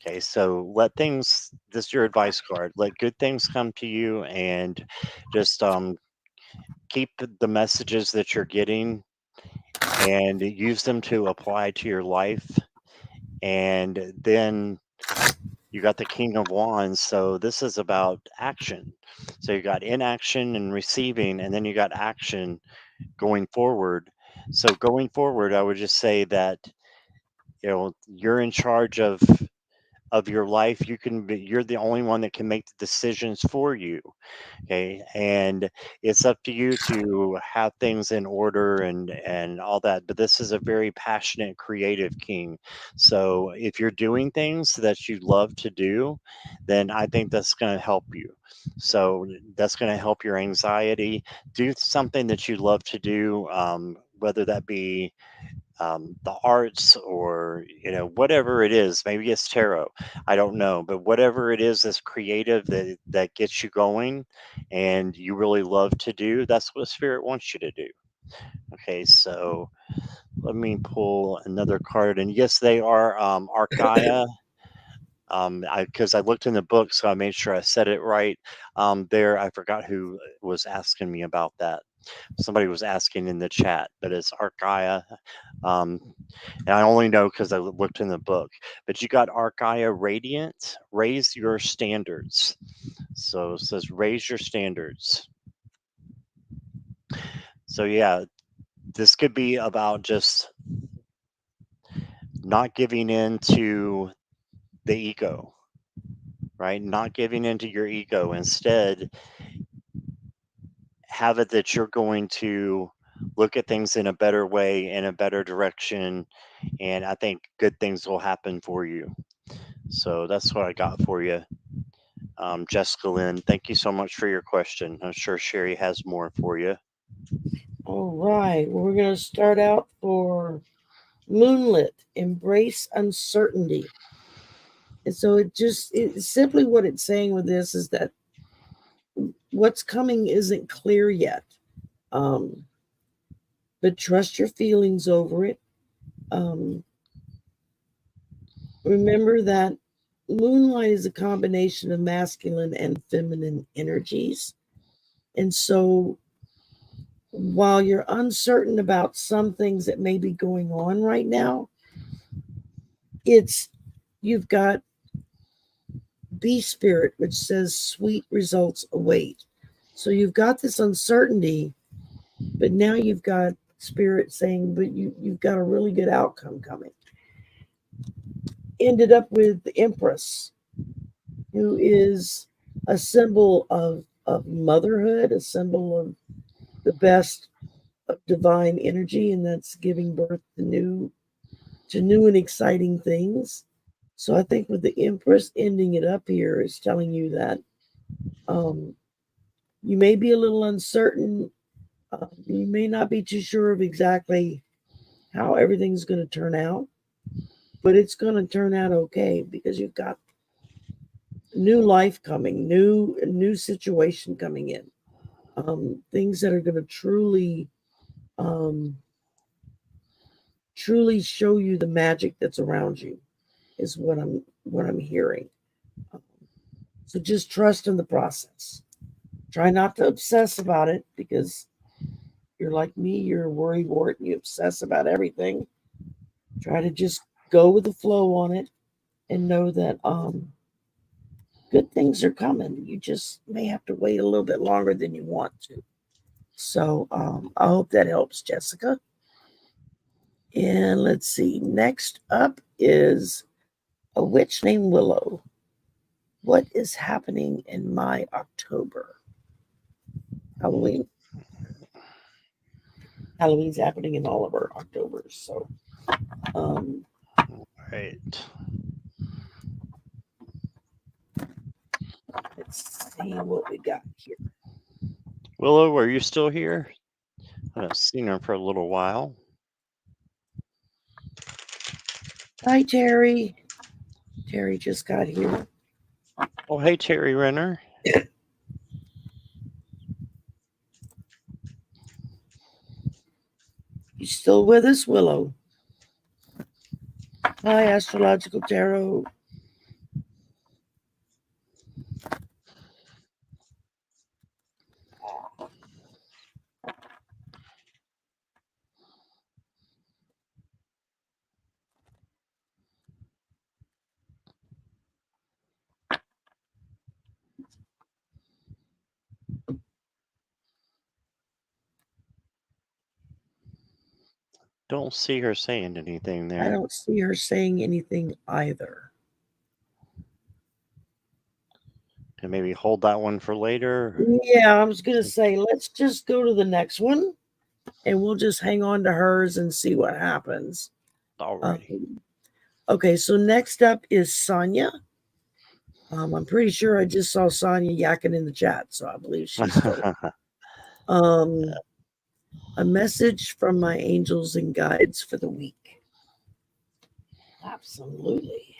Okay, so let things, this is your advice card. Let good things come to you and just keep the messages that you're getting and use them to apply to your life. And then you got the King of Wands. So this is about action. So you got inaction and receiving, and then you got action going forward. So going forward, I would just say that you're in charge of your life. You're the only one that can make the decisions for you. Okay, and it's up to you to have things in order and all that. But this is a very passionate creative king. So if you're doing things that you love to do, then I think that's going to help you. So that's going to help your anxiety. Do something that you love to do, whether that be the arts or whatever it is. Maybe it's tarot, I don't know, but whatever it is that's creative, that gets you going and you really love to do, that's what spirit wants you to do. Okay, so let me pull another card. And yes, they are archaea. Because I looked in the book, so I made sure I said it right. There, I forgot who was asking me about that. Somebody was asking in the chat, but it's archaea. um, and I only know because I looked in the book. But you got Archaea Radiant, raise your standards. So it says raise your standards. So yeah, this could be about just not giving in to the ego, right? Not giving into your ego. Instead, have it that you're going to look at things in a better way, in a better direction, and I think good things will happen for you. So that's what I got for you, Jessica Lynn. Thank you so much for your question. I'm sure Sherry has more for you. All right. Well, we're going to start out for Moonlit, Embrace Uncertainty. And so simply what it's saying with this is that what's coming isn't clear yet. Um, but trust your feelings over it. Um, remember that moonlight is a combination of masculine and feminine energies. And so while you're uncertain about some things that may be going on right now, it's you've got bee spirit, which says sweet results await. So you've got this uncertainty, but now you've got spirit saying, but you've got a really good outcome coming. Ended up with the Empress, who is a symbol of motherhood, a symbol of the best of divine energy, and that's giving birth to new and exciting things. So I think with the Empress ending it up here is telling you that um, you may be a little uncertain. You may not be too sure of exactly how everything's going to turn out, but it's going to turn out okay because you've got new life coming, new situation coming in, things that are going to um, truly show you the magic that's around you is what I'm hearing. Um, so just trust in the process. Try not to obsess about it because you're like me, you're a worry wart, you obsess about everything. Try to just go with the flow on it and know that good things are coming. You just may have to wait a little bit longer than you want to. So I hope that helps, Jessica. And let's see. Next up is a witch named Willow. What is happening in my October? Halloween. Halloween's happening in all of our Octobers. So um, Right. let's see what we got here. Willow, are you still here? I haven't seen her for a little while. Hi, Terry. Terry just got here. Oh, hey, Terry Renner. You still with us, Willow? Hi, Astrological Tarot. Don't see her saying anything I there. don't see her saying anything either. Can maybe hold that one for later. Yeah, I was going to say, let's just go to the next one and we'll just hang on to hers and see what happens. Alrighty. Um, okay, so next up is Sonia. I'm pretty sure I just saw Sonia yakking in the chat, so I believe she's still. Um, a message from my angels and guides for the week. Absolutely.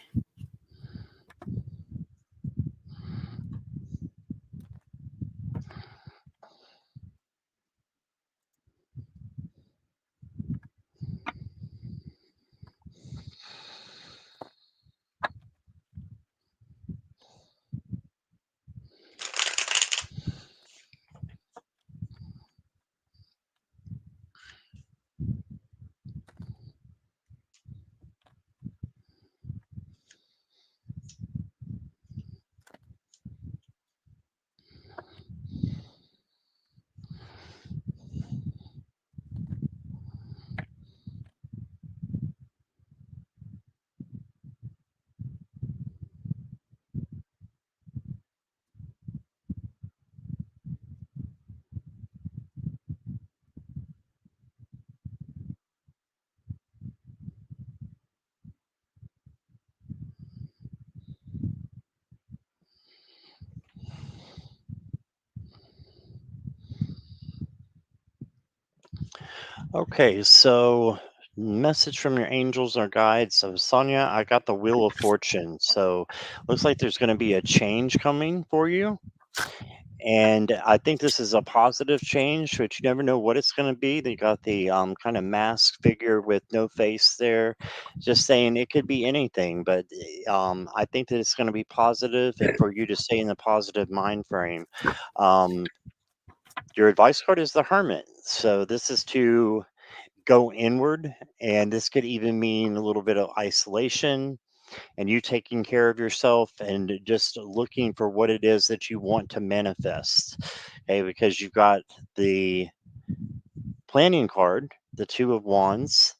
Okay, so message from your angels or guides. So Sonia, I got the Wheel of Fortune. So looks like there's going to be a change coming for you. And I think this is a positive change, but you never know what it's going to be. They got the kind of mask figure with no face there, just saying it could be anything. But I think that it's going to be positive, and for you to stay in the positive mind frame. Um, your advice card is the Hermit. So this is to go inward, and this could even mean a little bit of isolation and you taking care of yourself and just looking for what it is that you want to manifest. Okay, because you've got the planning card, the Two of Wands,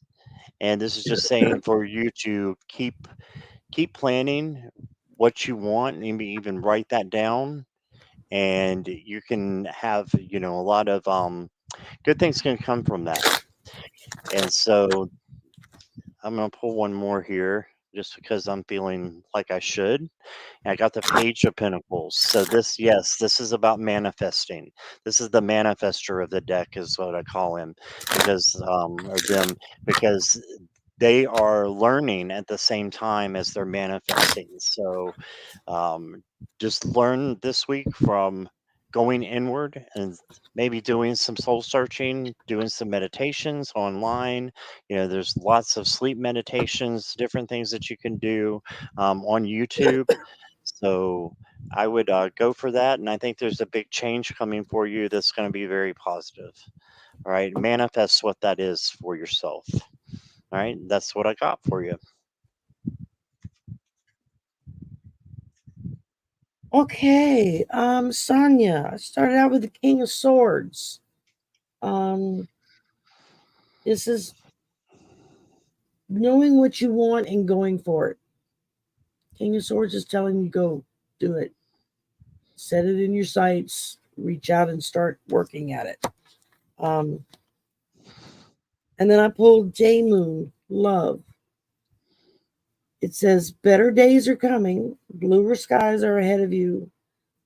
and this is just saying for you to keep planning what you want, maybe even write that down, and you can have a lot of good things can come from that. And so I'm gonna pull one more here just because I'm feeling like I should. And I got the Page of Pentacles. So this, yes, this is about manifesting. This is the manifester of the deck, is what I call him, because or them, because they are learning at the same time as they're manifesting. So um, just learn this week from going inward and maybe doing some soul searching, doing some meditations online. There's lots of sleep meditations, different things that you can do on YouTube. So I would go for that. And I think there's a big change coming for you that's going to be very positive. All right. Manifest what that is for yourself. All right. That's what I got for you. Okay, Sonia, I started out with the King of Swords. Um, this is knowing what you want and going for it. King of Swords is telling you go do it. Set it in your sights, reach out and start working at it. Um, and then I pulled J Moon, love. It says better days are coming, bluer skies are ahead of you.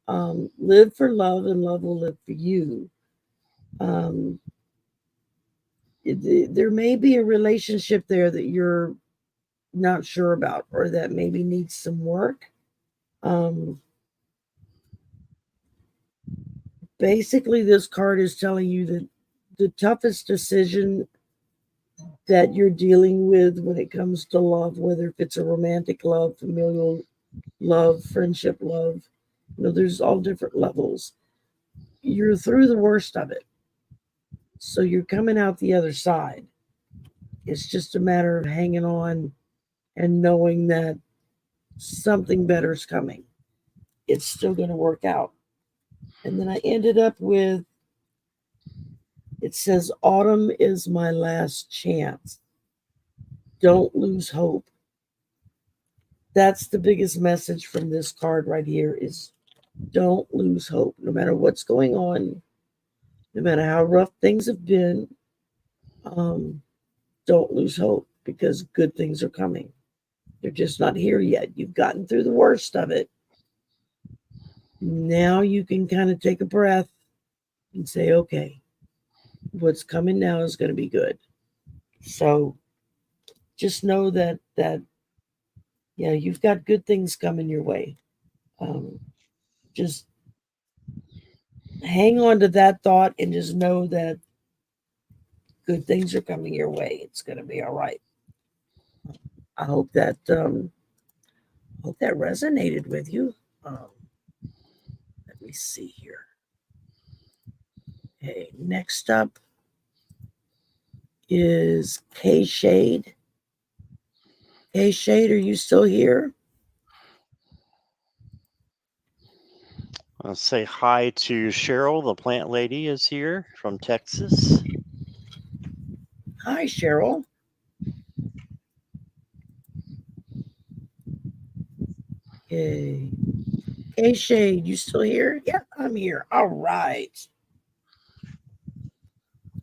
Live for love and love will live for you. Um, there may be a relationship there that you're not sure about or that maybe needs some work. Um, Basically, this card is telling you that the toughest decision that you're dealing with when it comes to love, whether if it's a romantic love, familial love, friendship love, there's all different levels. You're through the worst of it. So you're coming out the other side. It's just a matter of hanging on and knowing that something better is coming. It's still going to work out. And then I ended up with it says, Autumn is my last chance. Don't lose hope. That's the biggest message from this card right here is don't lose hope. No matter what's going on, no matter how rough things have been, um, don't lose hope because good things are coming. They're just not here yet. You've gotten through the worst of it. Now you can kind of take a breath and say, okay, what's coming now is going to be good. So just know that yeah, you've got good things coming your way. Um, just hang on to that thought and just know that good things are coming your way. It's going to be all right. I hope that resonated with you. Um, let me see here. Okay, next up is K Shade. K Shade, are you still here? I'll say hi to Cheryl, the plant lady is here from Texas. Hi, Cheryl. Okay. K Shade, you still here? Yeah, I'm here. All right.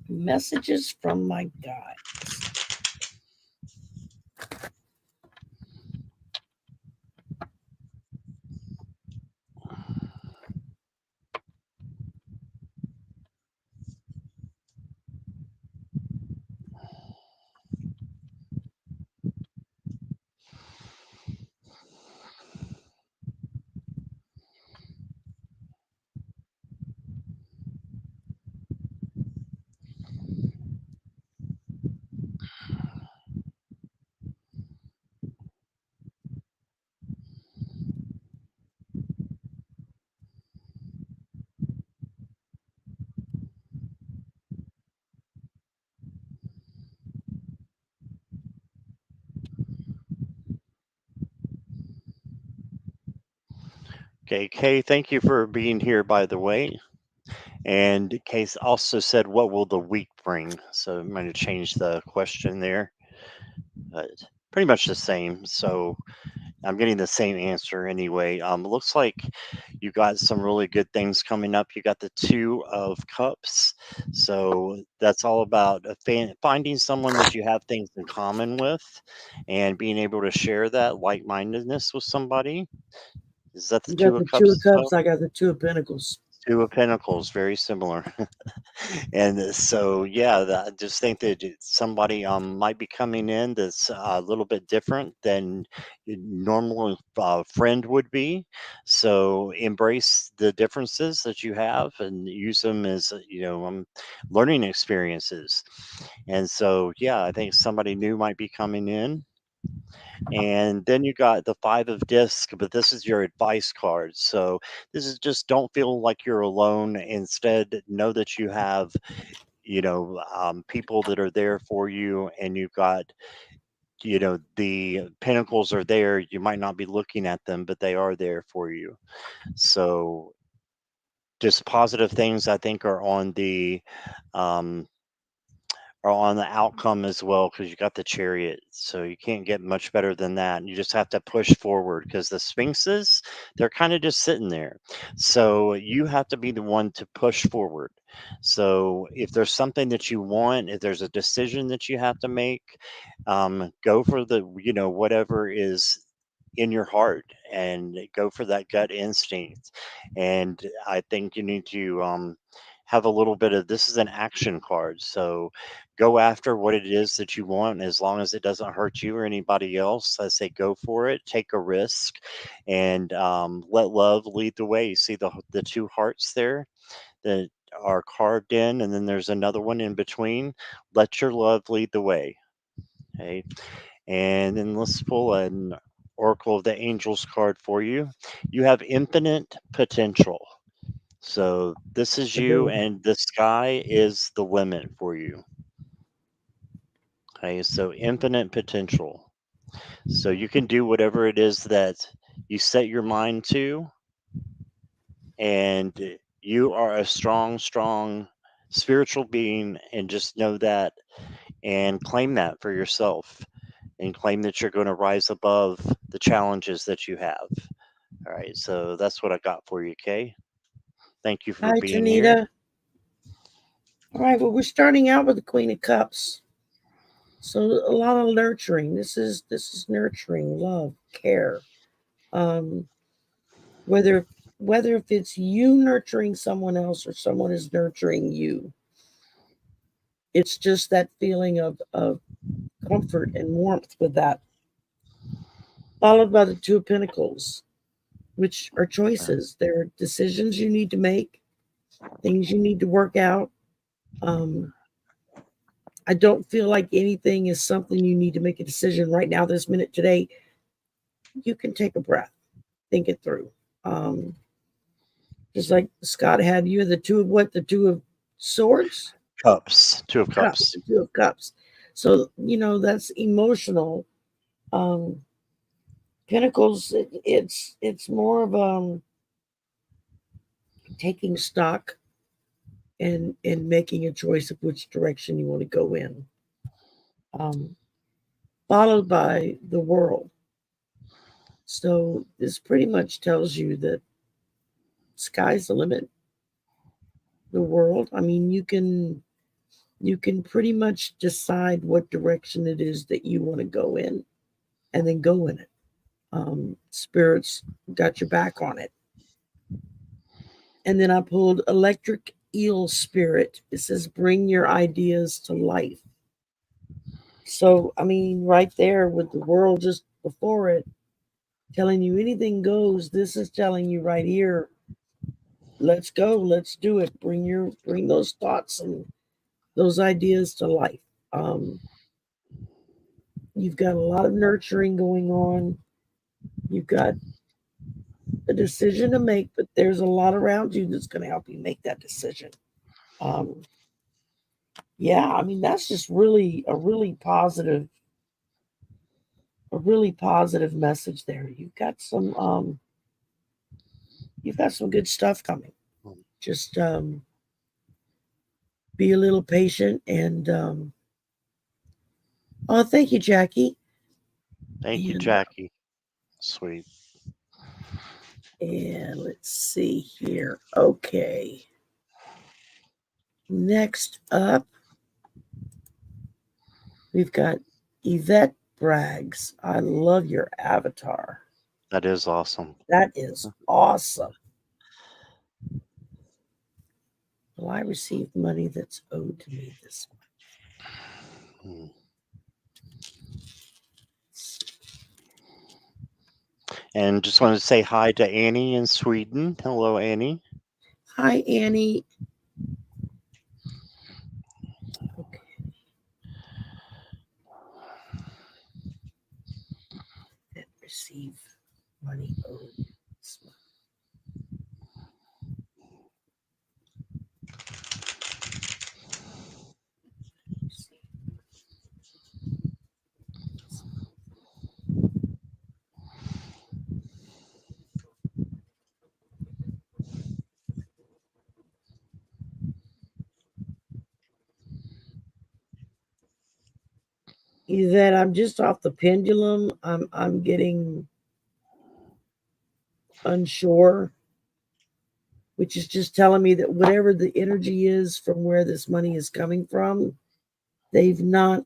Messages from my guides. Okay, Kay, thank you for being here, by the way. And Kay also said, "What will the week bring?" So I'm going to change the question there, but pretty much the same. So I'm getting the same answer anyway. Looks like you got some really good things coming up. You got the Two of Cups, so that's all about finding someone that you have things in common with, and being able to share that like-mindedness with somebody. Is that the You got Two of the Two of Cups? Cups, I got the Two of Pentacles. Two of Pentacles, very similar. And so, yeah, I just think that somebody might be coming in that's a little bit different than your normal friend would be. So embrace the differences that you have and use them as learning experiences. And so, yeah, I think somebody new might be coming in. And then you got the Five of Discs, but this is your advice card. So this is just don't feel like you're alone. Instead, know that you have, people that are there for you, and you've got, the pinnacles are there. You might not be looking at them, but they are there for you. So just positive things, I think, um, are on the outcome as well, because you got the Chariot, so you can't get much better than that. You just have to push forward, because the Sphinxes, they're kind of just sitting there. So you have to be the one to push forward. So if there's something that you want, if there's a decision that you have to make, go for the whatever is in your heart, and go for that gut instinct. And I think you need to have a little bit of, this is an action card, so go after what it is that you want, as long as it doesn't hurt you or anybody else. I say go for it, take a risk, and let love lead the way. You see the two hearts there that are carved in, and then there's another one in between. Let your love lead the way. Okay, and then let's pull an Oracle of the Angels card for you. You have infinite potential. So this is you, Mhm. and the sky is the limit for you. Okay, so infinite potential. So you can do whatever it is that you set your mind to, and you are a strong, strong spiritual being, and just know that, and claim that for yourself, and claim that you're going to rise above the challenges that you have. All right, so that's what I got for you, Kay. Thank you for Hi, being here. Janita. All right, well, we're starting out with the Queen of Cups. So a lot of nurturing. This is nurturing, love, care. Um, whether whether if it's you nurturing someone else or someone is nurturing you, it's just that feeling of comfort and warmth with that. Followed by the Two of Pentacles, which are choices. They're decisions you need to make, things you need to work out. Um, I don't feel like anything is something you need to make a decision right now, this minute, today. You can take a breath, think it through. Um, just like Scott had you, the two of what? The Two of Swords? Cups, Two of Cups, Cups. the Two of Cups. So, that's emotional. Um, Pentacles, it's more of taking stock and making a choice of which direction you want to go in. Um, Followed by the World. So this pretty much tells you that sky's the limit. The world. I mean, you can pretty much decide what direction it is that you want to go in, and then go in it. Spirits got your back on it. And then I pulled Electric Eel Spirit. It says bring your ideas to life. So I mean, right there with the world just before it, telling you anything goes. This is telling you right here, let's go, let's do it. Bring those thoughts and those ideas to life. Um, you've got a lot of nurturing going on. You've got a decision to make, but there's a lot around you that's going to help you make that decision. Um, yeah, I mean that's just really a really positive message there. You've got some you've got some good stuff coming. Mm. Just be a little patient and oh, thank you, Jackie. Thank you, And Jackie. Sweet. let's see here. Okay, next up we've got Yvette Braggs. I love your avatar. That is awesome. That is awesome. Will I receive money that's owed to me this Mm. month? And just wanted to say hi to Annie in Sweden. Hello, Annie. Hi, Annie. Okay, that receive money owed this month. Receive this month. That I'm just off the pendulum. I'm getting unsure, which is just telling me that whatever the energy is from where this money is coming from, they've not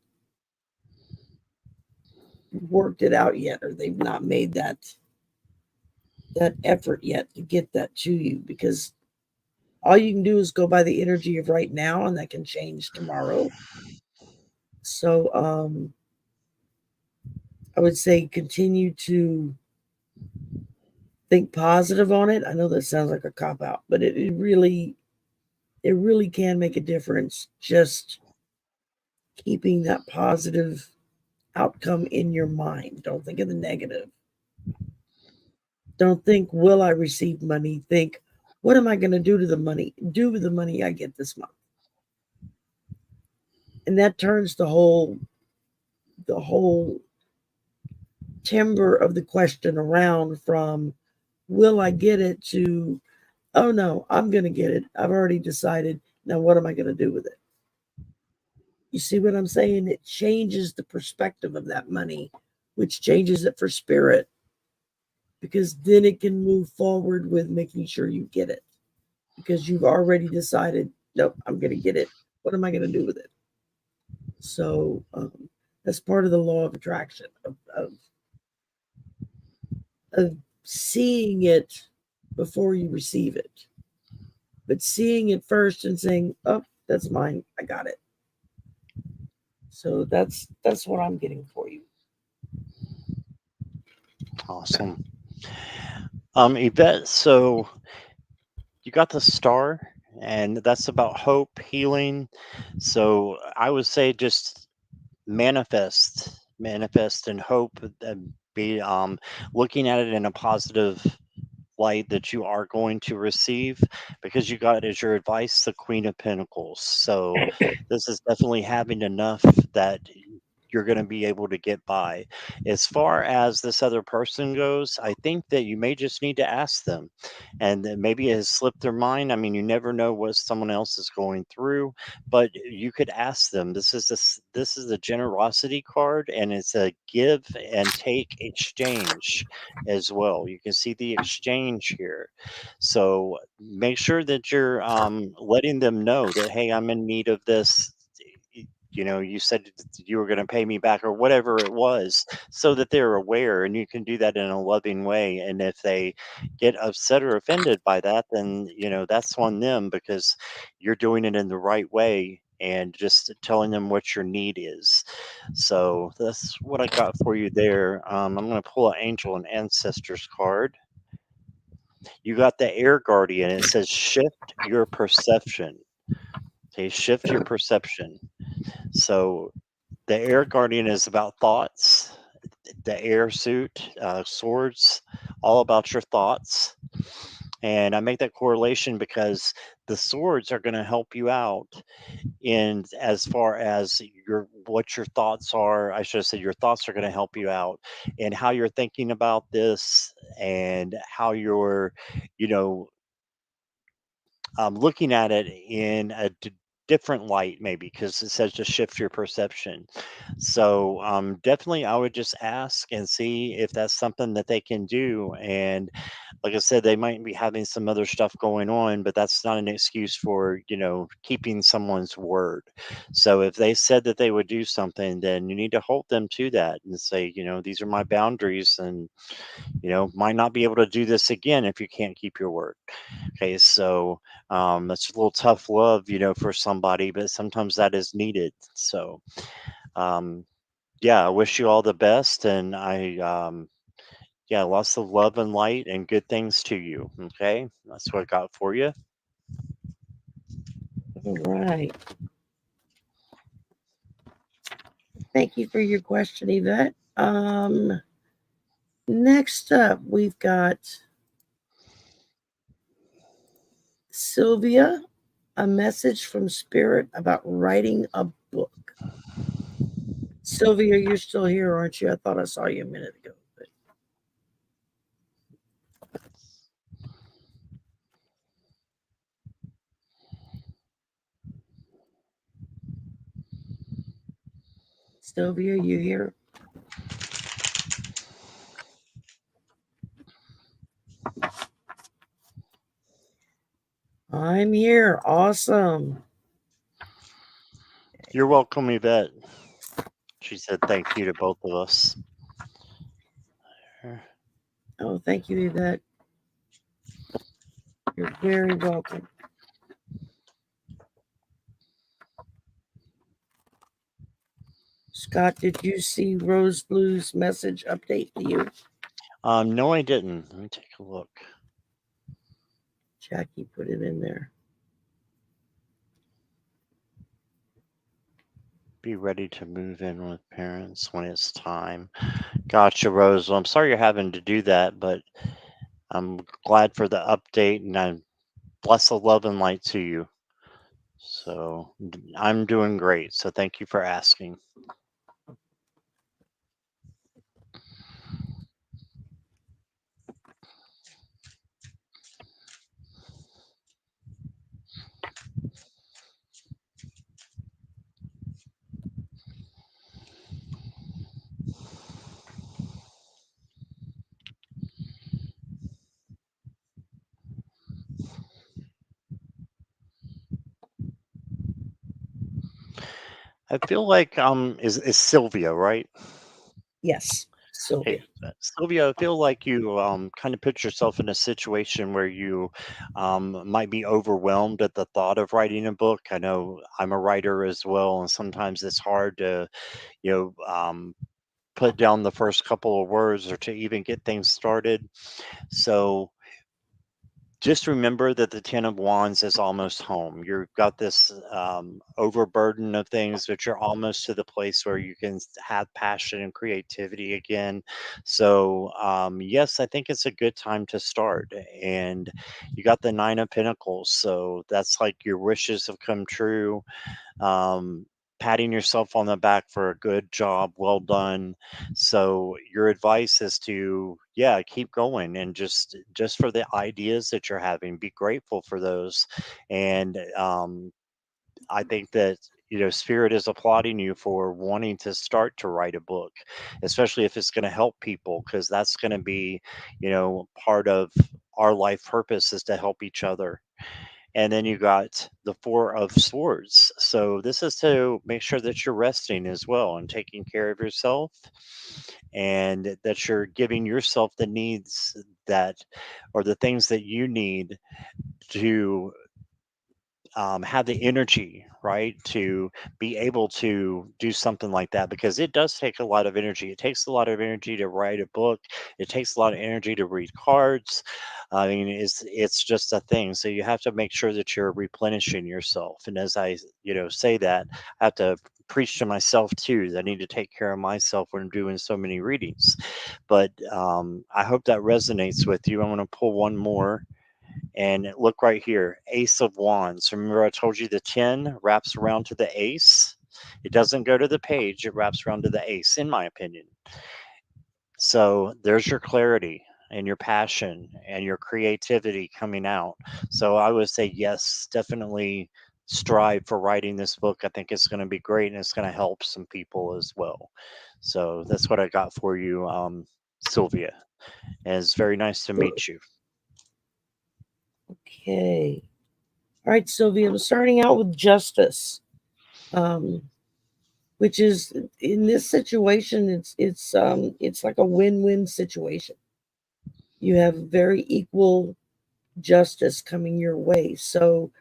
worked it out yet, or they've not made that effort yet to get that to you, because all you can do is go by the energy of right now, and that can change tomorrow. So I would say continue to think positive on it. I know that sounds like a cop out, but it really can make a difference, just keeping that positive outcome in your mind. Don't think of the negative. Don't think, will I receive money? Think, what am I going to do to the money? Do with the money I get this month. And that turns the whole timber of the question around from will I get it to, oh no, I'm going to get it. I've already decided. Now, what am I going to do with it? You see what I'm saying? It changes the perspective of that money, which changes it for spirit, because then it can move forward with making sure you get it, because you've already decided, nope, I'm going to get it. What am I going to do with it? So that's part of the law of attraction, of seeing it before you receive it, but seeing it first and saying, oh, that's mine. I got it. So that's what I'm getting for you. Awesome. Yvette, so you got the star, and that's about hope, healing. So I would say just manifest and hope, and be looking at it in a positive light that you are going to receive, because you got as your advice the Queen of Pentacles. So this is definitely having enough that you're going to be able to get by. As far as this other person goes, I think that you may just need to ask them, and then maybe it has slipped their mind. I mean, you never know what someone else is going through, but you could ask them. This is the generosity card, and it's a give and take exchange as well. You can see the exchange here. So make sure that you're letting them know that, hey, I'm in need of this. You said you were going to pay me back or whatever it was, so that they're aware, and you can do that in a loving way. And if they get upset or offended by that, then that's on them, because you're doing it in the right way and just telling them what your need is. So that's what I got for you there. I'm going to pull an angel and ancestors card. You got the air guardian. It says shift your perception. Okay, shift your perception. So the air guardian is about thoughts. The air suit, swords, all about your thoughts. And I make that correlation because the swords are going to help you out in as far as your what your thoughts are. I should have said your thoughts are going to help you out and how you're thinking about this and how you're, you know, looking at it in a different light, maybe because it says to shift your perception. So definitely, I would just ask and see if that's something that they can do. And like I said, they might be having some other stuff going on, but that's not an excuse for, keeping someone's word. So if they said that they would do something, then you need to hold them to that and say, these are my boundaries, and might not be able to do this again if you can't keep your word. Okay, so that's a little tough love, for somebody, but sometimes that is needed. So, um, yeah, I wish you all the best, and yeah, lots of love and light and good things to you. Okay, that's what I got for you. All right. Thank you for your question, Yvette. Next up, we've got Sylvia, a message from Spirit about writing a book. Sylvia, you're still here, aren't you? I thought I saw you a minute ago. But Sylvia, you here? I'm here. Awesome. You're welcome, Yvette. She said thank you to both of us. Oh, thank you, Yvette. You're very welcome. Scott, did you see Rose Blue's message update to you? No, I didn't. Let me take a look. Jackie put it in there. Be ready to move in with parents when it's time. Gotcha, Rose. Well, I'm sorry you're having to do that, but I'm glad for the update, and I bless the love and light to you. So I'm doing great. So thank you for asking. I feel like is Sylvia, right? Yes, Sylvia. Hey, Sylvia, I feel like you kind of put yourself in a situation where you might be overwhelmed at the thought of writing a book. I know I'm a writer as well, and sometimes it's hard to, you put down the first couple of words or to even get things started. So just remember that the Ten of Wands is almost home. You've got this overburden of things, but you're almost to the place where you can have passion and creativity again. So, yes, I think it's a good time to start. And you got the Nine of Pentacles. So that's like your wishes have come true, um, patting yourself on the back for a good job, well done. So your advice is to, yeah, keep going and just for the ideas that you're having, be grateful for those. And I think that spirit is applauding you for wanting to start to write a book, especially if it's going to help people, because that's going to be part of our life purpose is to help each other. And then you got the Four of Swords. So this is to make sure that you're resting as well and taking care of yourself, and that you're giving yourself the needs that or the things that you need to have the energy, right, to be able to do something like that, because it does take a lot of energy. It takes a lot of energy to write a book. It takes a lot of energy to read cards. I mean, it's just a thing. So you have to make sure that you're replenishing yourself. And as I, say that, I have to preach to myself too. That I need to take care of myself when I'm doing so many readings. But I hope that resonates with you. I'm going to pull one more. And look right here, Ace of Wands. Remember, I told you the 10 wraps around to the ace? It doesn't go to the page, it wraps around to the ace, in my opinion. So there's your clarity and your passion and your creativity coming out. So I would say, yes, definitely strive for writing this book. I think it's going to be great and it's going to help some people as well. So that's what I got for you, Sylvia. And it's very nice to Good. meet you. Okay. All right, Sylvia, I'm starting out with justice, um, which is in this situation, it's like a win-win situation. You have very equal justice coming your way. So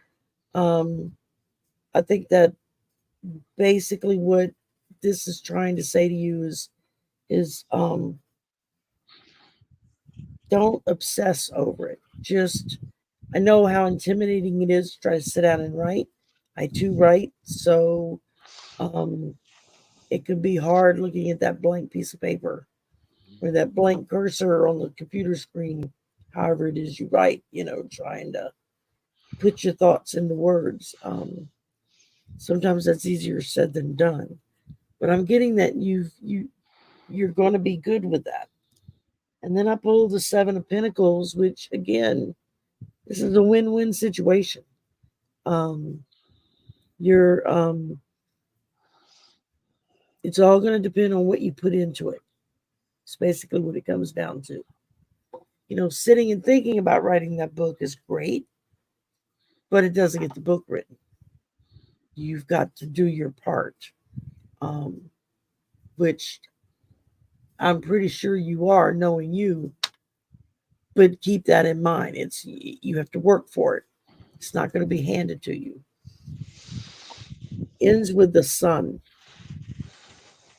um, I think that basically what this is trying to say to you is don't obsess over it. Just I know how intimidating it is to try to sit down and write. I too write, so um, it could be hard looking at that blank piece of paper or that blank cursor on the computer screen. However, it is you write, trying to put your thoughts into words. Sometimes that's easier said than done. But I'm getting that you're going to be good with that. And then I pulled the Seven of Pentacles, which again, this is a win-win situation. Um, you're it's all going to depend on what you put into it. It's basically what it comes down to. Sitting and thinking about writing that book is great, but it doesn't get the book written. You've got to do your part, um, which I'm pretty sure you are, knowing you. But keep that in mind. You have to work for it. It's not going to be handed to you. Ends with the sun.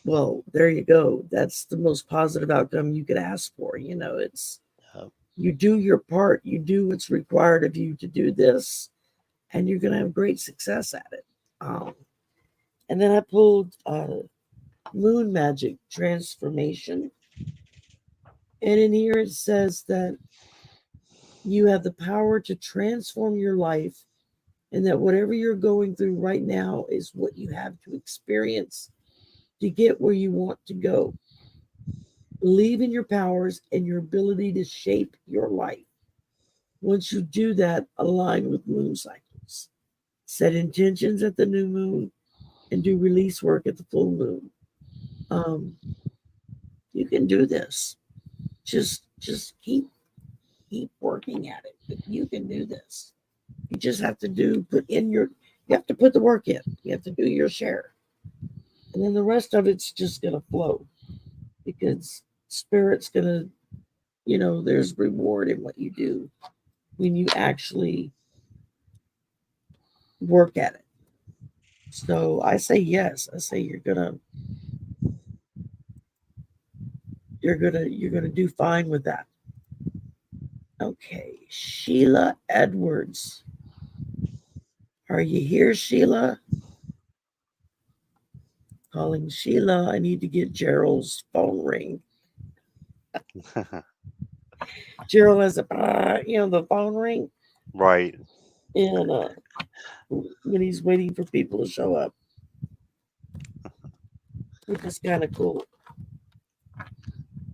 Well, there you go. That's the most positive outcome you could ask for. It's Uh, you do your part. You do what's required of you to do this, and you're going to have great success at it. Um, and then I pulled Moon Magic Transformation. And in here it says that you have the power to transform your life, and that whatever you're going through right now is what you have to experience to get where you want to go. Believe in your powers and your ability to shape your life. Once you do that, align with moon cycles. Set intentions at the new moon and do release work at the full moon. Um, you can do this. Just keep working at it. But you can do this. You just have to you have to put the work in. You have to do your share. And then the rest of it's just gonna flow because spirit's gonna, there's reward in what you do when you actually work at it. So I say yes. I say you're gonna do fine with that. Okay, Sheila Edwards. Are you here, Sheila? Calling Sheila. I need to get Gerald's phone ring. Gerald has the phone ring, right. and when he's waiting for people to show up, which is kind of cool.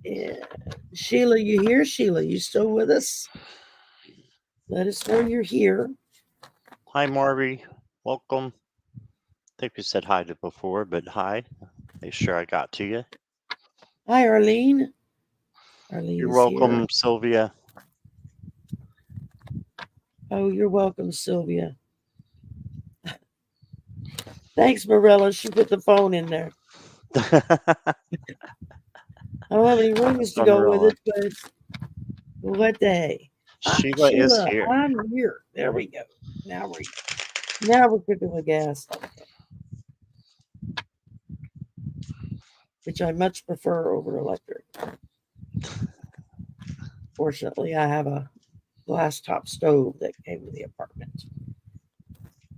And Sheila, you here? Sheila, you still with us? Let us know you're here. Hi, Marby. Welcome. I think we said hi to before, but hi. Make sure I got to you. Hi, Arlene. Arlene You're is here. welcome, Sylvia. Oh, you're welcome, Sylvia. Thanks, Marilla. She put the phone in there. I don't have any rings to go with Umbrella. it, but what the hey? Ah, Sheila is Sheila, here. I'm here. There we go. Now we're cooking with gas. Okay. Which I much prefer over electric. Fortunately, I have a glass top stove that came with the apartment,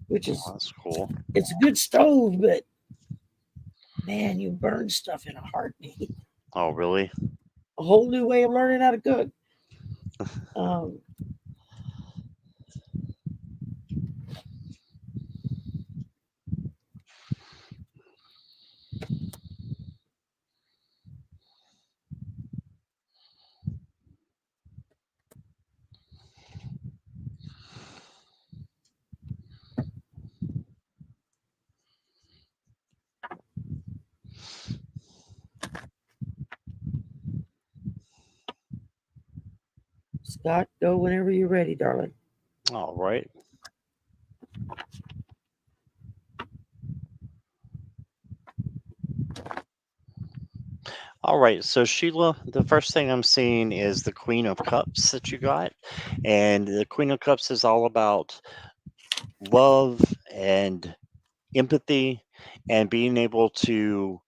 which Oh, is that's cool. it's a good stove, but man, you burn stuff in a heartbeat. Oh, really? A whole new way of learning how to cook. Um, Scott, go whenever you're ready, darling. All right. All right. So, Sheila, the first thing I'm seeing is the Queen of Cups that you got. And the Queen of Cups is all about love and empathy and being able to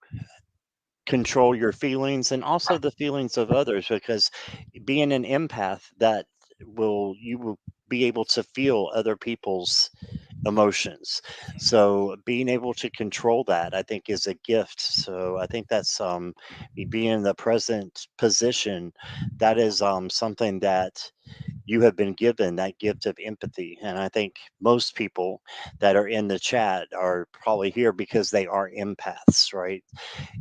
control your feelings and also the feelings of others, because being an empath, that will you will be able to feel other people's emotions. So being able to control that, I think, is a gift. So I think that's being in the present position, that is something that you have been given, that gift of empathy. And I think most people that are in the chat are probably here because they are empaths, right?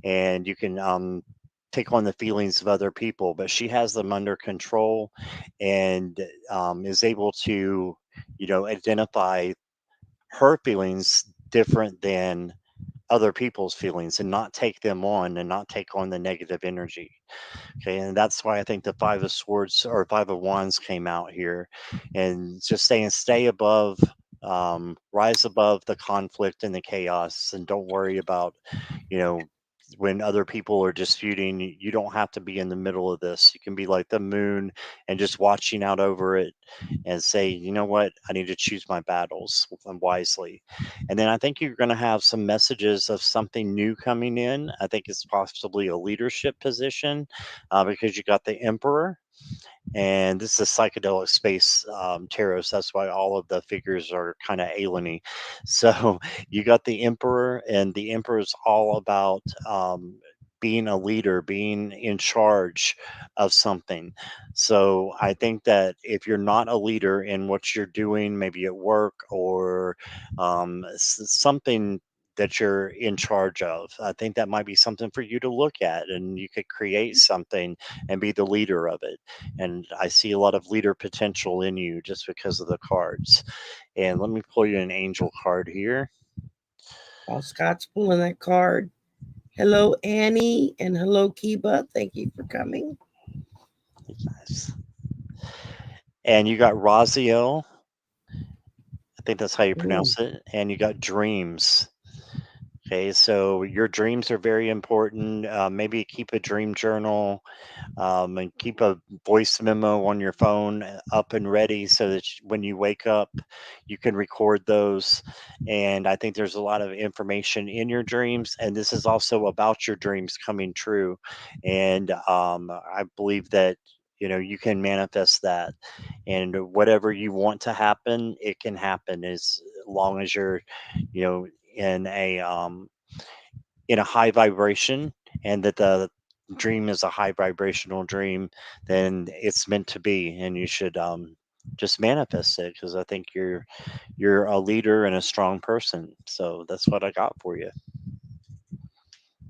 And you can take on the feelings of other people, but she has them under control and is able to, identify her feelings different than other people's feelings and not take them on and not take on the negative energy. Okay, and that's why I think the Five of Swords or Five of Wands came out here, and just saying, stay above, rise above the conflict and the chaos, and don't worry about, you know, when other people are disputing. You don't have to be in the middle of this. You can be like the moon and just watching out over it and say, you know what, I need to choose my battles wisely. And then I think you're going to have some messages of something new coming in. I think it's possibly a leadership position, because you got the Emperor, and this is a psychedelic space tarot, so that's why all of the figures are kind of alieny. So you got the Emperor, and the Emperor is all about being a leader, being in charge of something. So I think that if you're not a leader in what you're doing, maybe at work or something that you're in charge of, I think that might be something for you to look at, and you could create something and be the leader of it. And I see a lot of leader potential in you just because of the cards. And let me pull you an angel card here. While Scott's pulling that card, hello, Annie, and hello, Kiba. Thank you for coming. Nice. And you got Raziel. I think that's how you Mm, pronounce it. And you got dreams. Okay, so your dreams are very important. Maybe keep a dream journal, and keep a voice memo on your phone up and ready so that when you wake up, you can record those. And I think there's a lot of information in your dreams, and this is also about your dreams coming true. And I believe that you can manifest that, and whatever you want to happen, it can happen as long as you're, you know, in a high vibration, and that the dream is a high vibrational dream, then it's meant to be, and you should just manifest it, because I think you're a leader and a strong person. So that's what I got for you.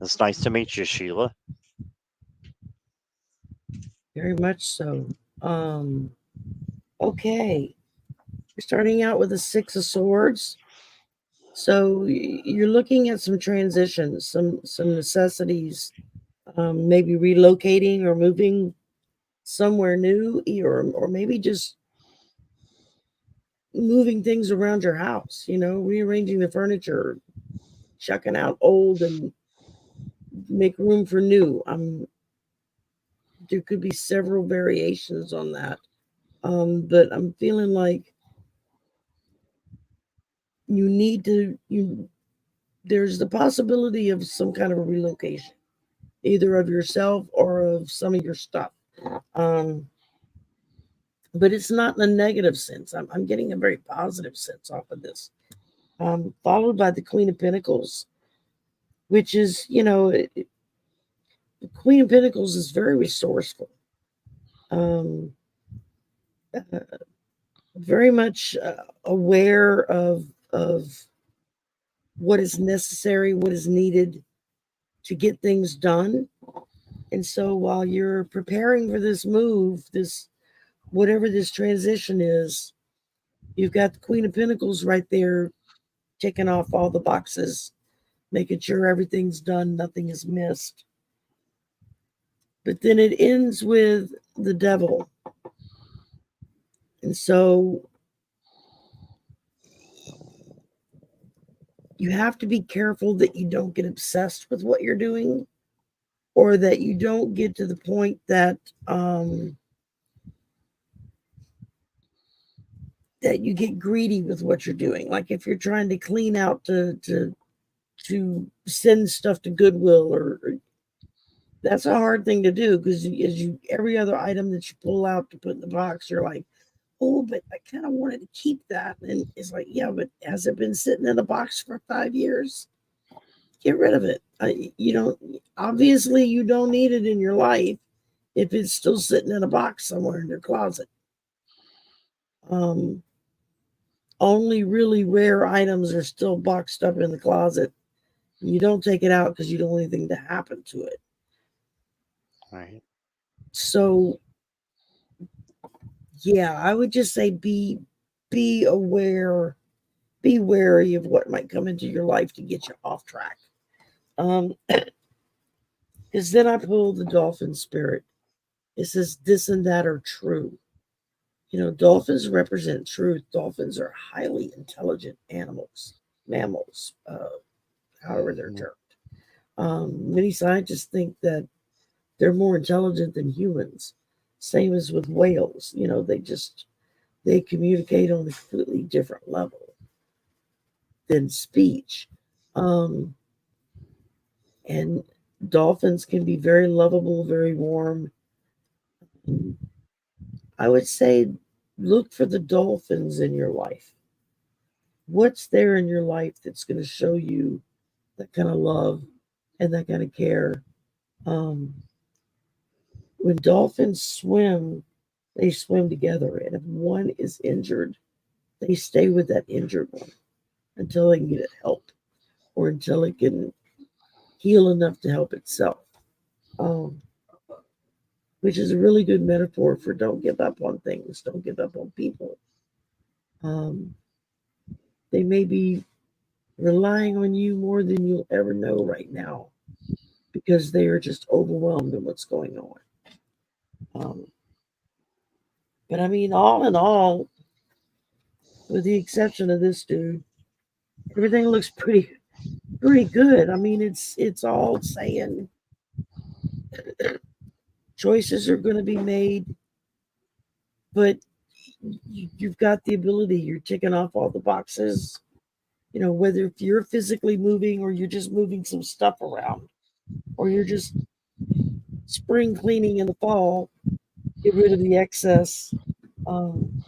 It's nice to meet you, Sheila. very much so. Okay. We're starting out with the Six of Swords. So you're looking at some transitions, some necessities, maybe relocating or moving somewhere new, or maybe just moving things around your house. Rearranging the furniture, chucking out old, and make room for new. There could be several variations on that, but I'm feeling like you need to you. There's the possibility of some kind of a relocation, either of yourself or of some of your stuff. Um, but it's not in a negative sense. I'm getting a very positive sense off of this. Followed by the Queen of Pentacles, which is, the Queen of Pentacles is very resourceful, um, uh, very much aware of what is necessary, what is needed to get things done. And so while you're preparing for this move, this whatever this transition is, you've got the Queen of Pentacles right there, ticking off all the boxes, making sure everything's done, nothing is missed. But then it ends with the Devil. And so you have to be careful that you don't get obsessed with what you're doing, or that you don't get to the point that you get greedy with what you're doing. Like if you're trying to clean out to send stuff to Goodwill, or that's a hard thing to do, because as you every other item that you pull out to put in the box, you're like, oh, but I kind of wanted to keep that. And it's like, yeah, but has it been sitting in a box for 5 years? Get rid of it. You don't, obviously you don't need it in your life if it's still sitting in a box somewhere in your closet. Um, Only really rare items are still boxed up in the closet. You don't take it out because you don't want anything to happen to it. Right. So yeah, I would just say be aware, be wary of what might come into your life to get you off track. Because then I pull the dolphin spirit. It says this and that are true. You know, dolphins represent truth. Dolphins are highly intelligent animals, mammals, however they're Mhm. termed. Many scientists think that they're more intelligent than humans. Same as with whales. You know, they communicate on a completely different level than speech. Um, and dolphins can be very lovable, very warm. I would say look for the dolphins in your life. What's there in your life that's going to show you that kind of love and that kind of care? Um, when dolphins swim, they swim together. And if one is injured, they stay with that injured one until they can get it help, or until it can heal enough to help itself. Um, which is a really good metaphor for don't give up on things, don't give up on people. Um, they may be relying on you more than you'll ever know right now, because they are just overwhelmed in what's going on. Um, but I mean, all in all, with the exception of this dude, everything looks pretty good. I mean, it's all saying choices are going to be made, but you've got the ability. You're ticking off all the boxes. You know, whether if you're physically moving, or you're just moving some stuff around, or you're just spring cleaning in the fall, get rid of the excess. Um,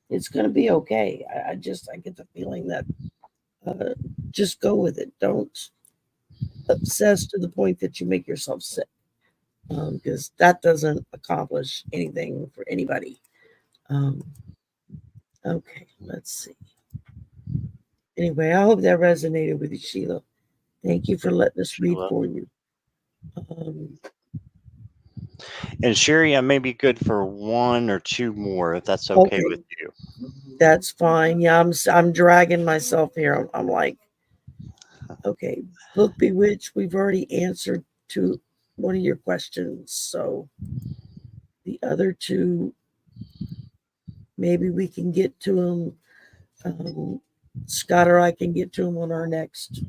it's going to be okay. I get the feeling that uh, just go with it. Don't obsess to the point that you make yourself sick, because that doesn't accomplish anything for anybody. Um, okay, let's see. Anyway, I hope that resonated with you, Sheila. Thank you for letting us read Sheila. for you. Um, And Sherry, I may be good for one or two more if that's okay okay, with you. that's fine. Yeah, I'm dragging myself here. I'm like, okay, book bewitched. We've already answered to one of your questions, so the other two, maybe we can get to them. Scott or I can get to them on our next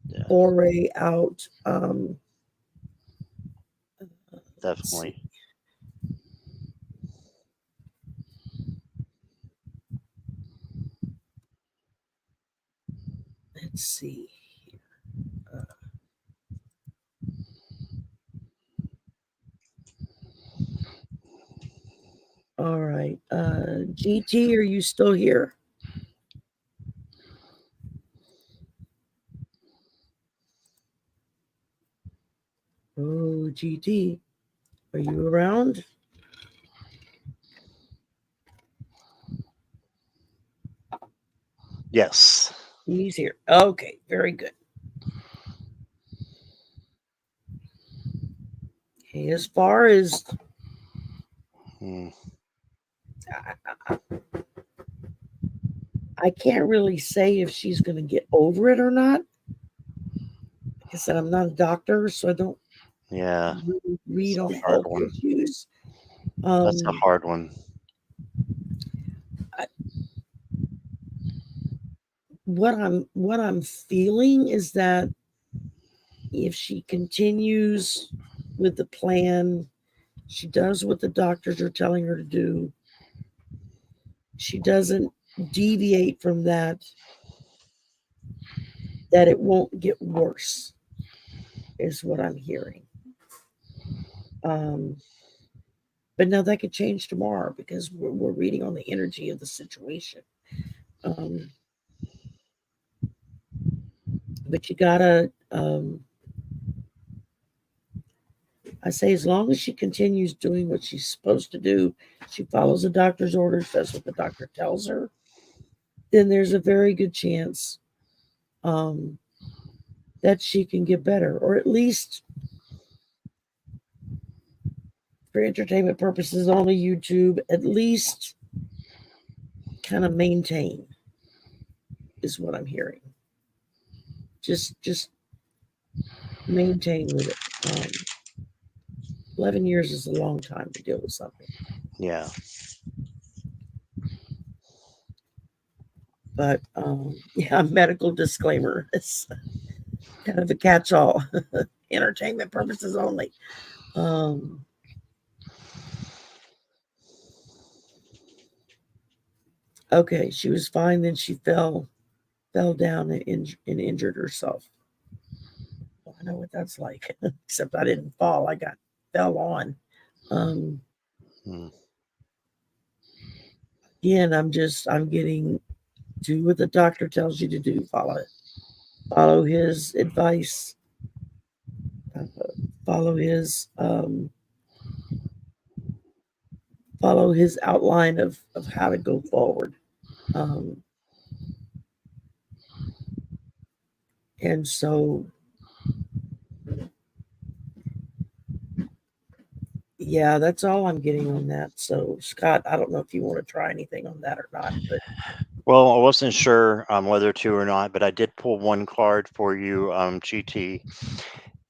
Yeah, foray out. Let's see. definitely. Let's see. Uh, all right. GT, are you still here? Oh, GT, are you around? Yes. He's here. Okay, very good. Okay, as far as Mm, I can't really say if she's going to get over it or not. Like I said, I'm not a doctor, so I don't yeah, really it's read a on hard health one. issues. That's a Um, hard one. what I'm feeling is that if she continues with the plan, she does what the doctors are telling her to do, she doesn't deviate from that it won't get worse, is what I'm hearing. Um, but now that could change tomorrow because we're reading on the energy of the situation. Um, but you gotta, I say, as long as she continues doing what she's supposed to do, she follows the doctor's orders, does what the doctor tells her, then there's a very good chance um, that she can get better, or at least for entertainment purposes on the YouTube, at least kind of maintain is what I'm hearing. Just maintain with it. 11 years is a long time to deal with something, Yeah. but yeah, medical disclaimer. It's kind of a catch-all. Entertainment purposes only. Um, okay, she was fine. Then she fell down and injured herself. Well, I know what that's like. Except I didn't fall. I got fell on. Um, Mm. Again, I'm getting do what the doctor tells you to do. Follow his advice. Uh, follow his follow his outline of how to go forward. Um, and so, yeah, that's all I'm getting on that. So, Scott, I don't know if you want to try anything on that or not, but Well, I wasn't sure whether to or not, but I did pull one card for you, GT,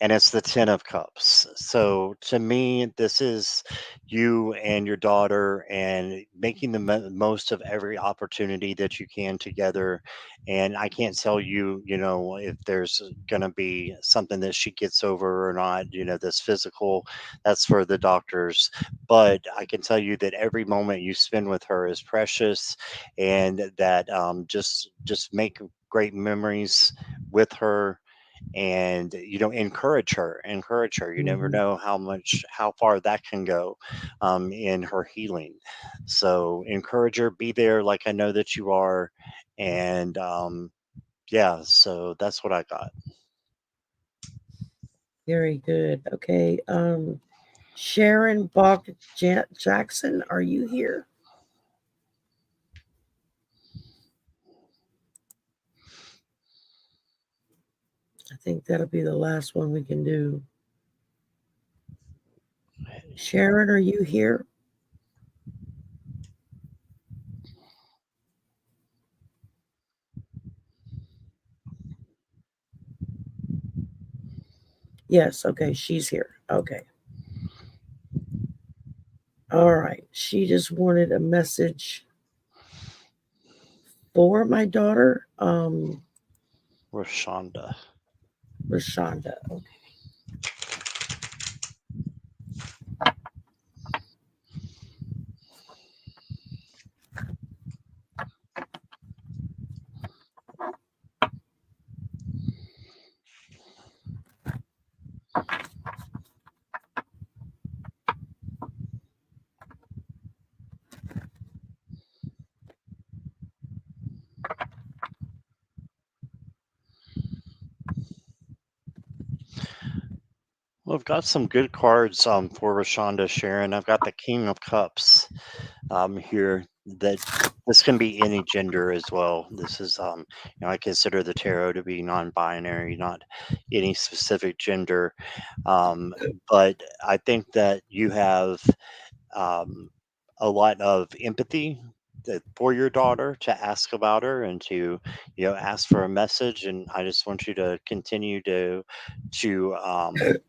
and it's the Ten of Cups. So to me, this is you and your daughter and making the most of every opportunity that you can together. And I can't tell you, if there's going to be something that she gets over or not, this physical, that's for the doctors. But I can tell you that every moment you spend with her is precious, and that just make great memories with her, and encourage her. You never mhm, know how far that can go in her healing. So encourage her, be there like I know that you are. And yeah, so that's what I got. very good. Okay. Sharon Bach Jackson, are you here? I think that'll be the last one we can do. Sharon, are you here? Yes. Okay. She's here. Okay. All right. She just wanted a message for my daughter, Rashonda. Rashonda. Okay. Well, I've got some good cards for Rashonda, Sharon. I've got the King of Cups here. That this can be any gender as well. This is I consider the tarot to be non-binary, not any specific gender. um, but I think that you have um, a lot of empathy for your daughter, to ask about her and to ask for a message. And I just want you to continue to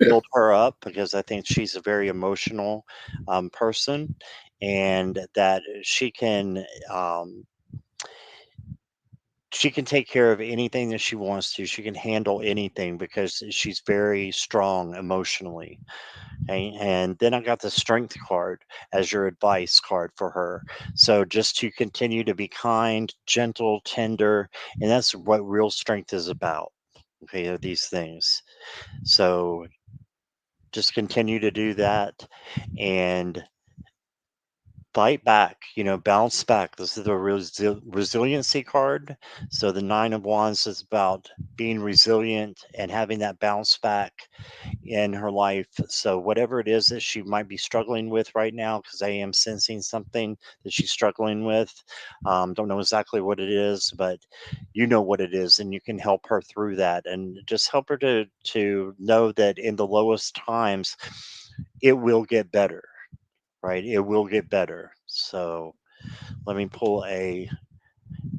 build her up, because I think she's a very emotional person, and that she can she can take care of anything that she wants to. She can handle anything because she's very strong emotionally. Okay? And then I got the strength card as your advice card for her. So just to continue to be kind, gentle, tender, and that's what real strength is about. Okay, are these things. So just continue to do that and fight back, bounce back. This is the resiliency card. So the Nine of Wands is about being resilient and having that bounce back in her life. So whatever it is that she might be struggling with right now, because I am sensing something that she's struggling with. Don't know exactly what it is, but you know what it is, and you can help her through that, and just help her to know that in the lowest times, it will get better. Right? It will get better. So let me pull a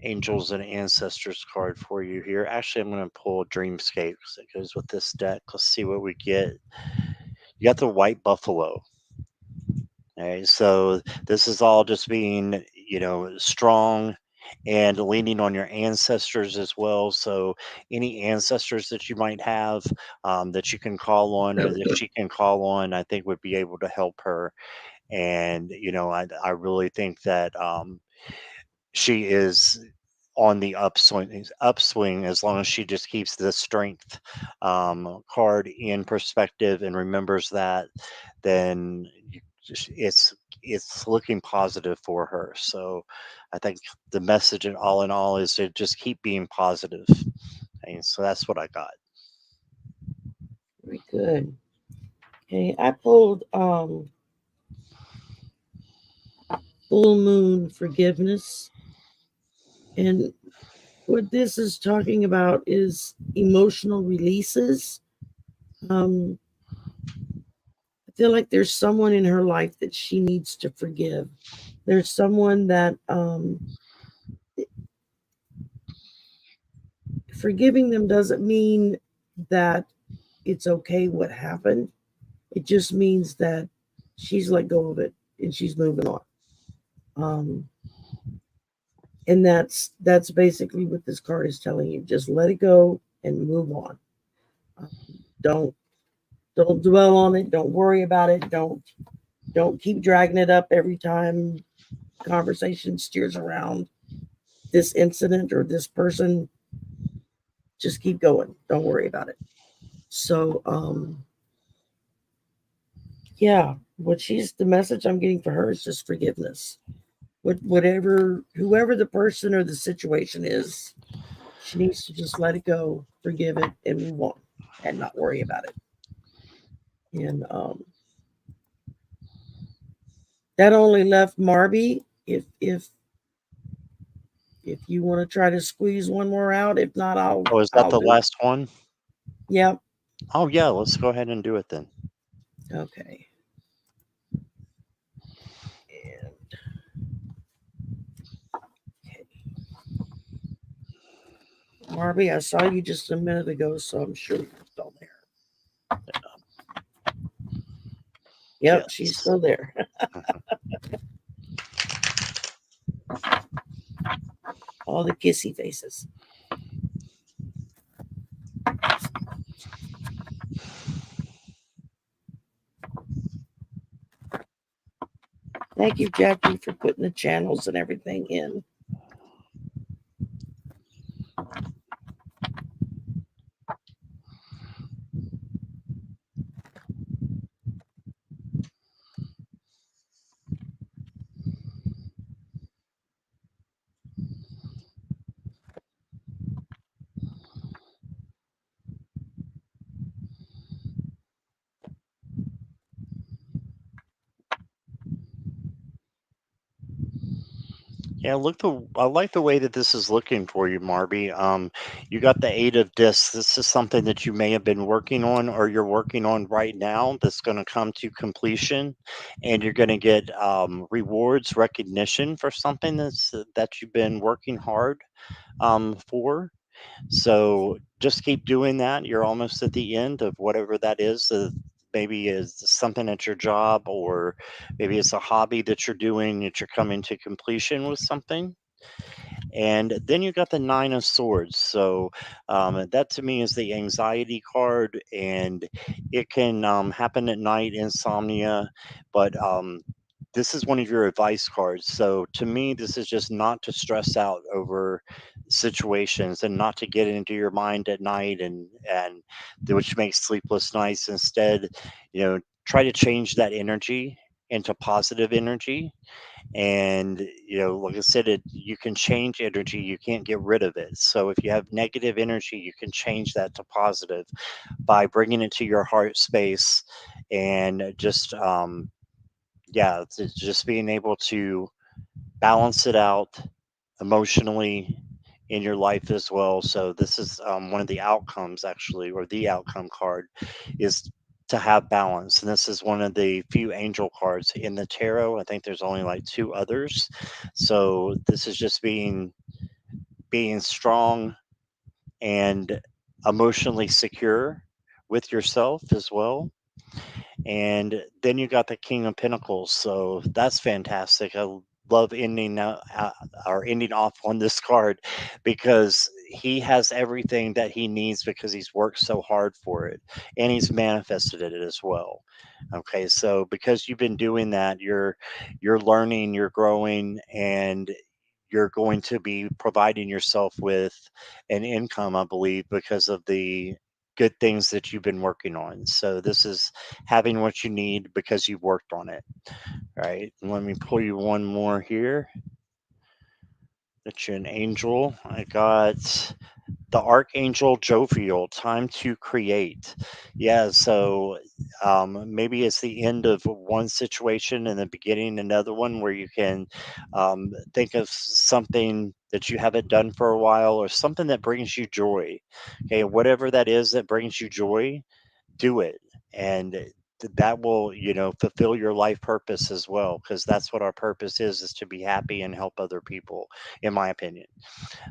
angels and ancestors card for you here. Actually, I'm going to pull dreamscapes that goes with this deck. Let's see what we get. You got the white buffalo. Okay, so this is all just being, strong and leaning on your ancestors as well. So any ancestors that you might have, that you can call on or that she can call on, I think would be able to help her. And I really think that she is on the upswing as long as she just keeps the strength card in perspective and remembers that, then it's looking positive for her. So I think the message in all is to just keep being positive. And so that's what I got. Very good. Okay, I pulled full moon forgiveness, and what this is talking about is emotional releases. Um, I feel like there's someone in her life that she needs to forgive. There's someone that forgiving them doesn't mean that it's okay what happened. It just means that she's let go of it and she's moving on. Um, and that's basically what this card is telling you. Just let it go and move on. Um, don't don't dwell on it. Don't worry about it. Don't keep dragging it up every time conversation steers around this incident or this person. Just keep going. Don't worry about it. So yeah, what she's the message I'm getting for her is just forgiveness. Whatever whoever the person or the situation is, she needs to just let it go, forgive it, and move on, and not worry about it. And that only left Marby. If you want to try to squeeze one more out, if not, Oh, is that I'll the do it. last one? Yep. Oh, yeah, let's go ahead and do it then. Okay. And okay. Marby, I saw you just a minute ago, so I'm sure you're still there. Yep, she's Yes. still there. All the kissy faces. Thank you, Jackie, for putting the channels and everything in. Yeah, I like the way that this is looking for you, Marby. You got the Eight of Discs. This is something that you may have been working on or you're working on right now that's going to come to completion, and you're going to get rewards, recognition for something that you've been working hard for. So just keep doing that. You're almost at the end of whatever that is. Maybe is something at your job, or maybe it's a hobby that you're doing that you're coming to completion with something. And then you got the Nine of Swords. So that to me is the anxiety card, and it can happen at night, insomnia, but this is one of your advice cards. So to me, this is just not to stress out over situations and not to get into your mind at night, and which makes sleepless nights. Instead, try to change that energy into positive energy. And like I said, you can change energy, you can't get rid of it. So if you have negative energy, you can change that to positive by bringing it to your heart space, and just yeah, it's just being able to balance it out emotionally in your life as well. So this is one of the outcomes, actually, or the outcome card is to have balance. And this is one of the few angel cards in the tarot. I think there's only like two others. So this is just being strong and emotionally secure with yourself as well. And then you got the King of Pentacles, so that's fantastic. I love ending off on this card because he has everything that he needs because he's worked so hard for it, and he's manifested it as well. Okay, so because you've been doing that, you're learning, you're growing, and you're going to be providing yourself with an income, I believe, because of the good things that you've been working on. So this is having what you need because you've worked on it. Right. And let me pull you one more here. That's an angel. I got the Archangel Jovial, time to create. Yeah, so maybe it's the end of one situation and the beginning another one where you can think of something that you haven't done for a while, or something that brings you joy. Okay, whatever that is that brings you joy, do it. And that will, fulfill your life purpose as well, because that's what our purpose is to be happy and help other people, in my opinion.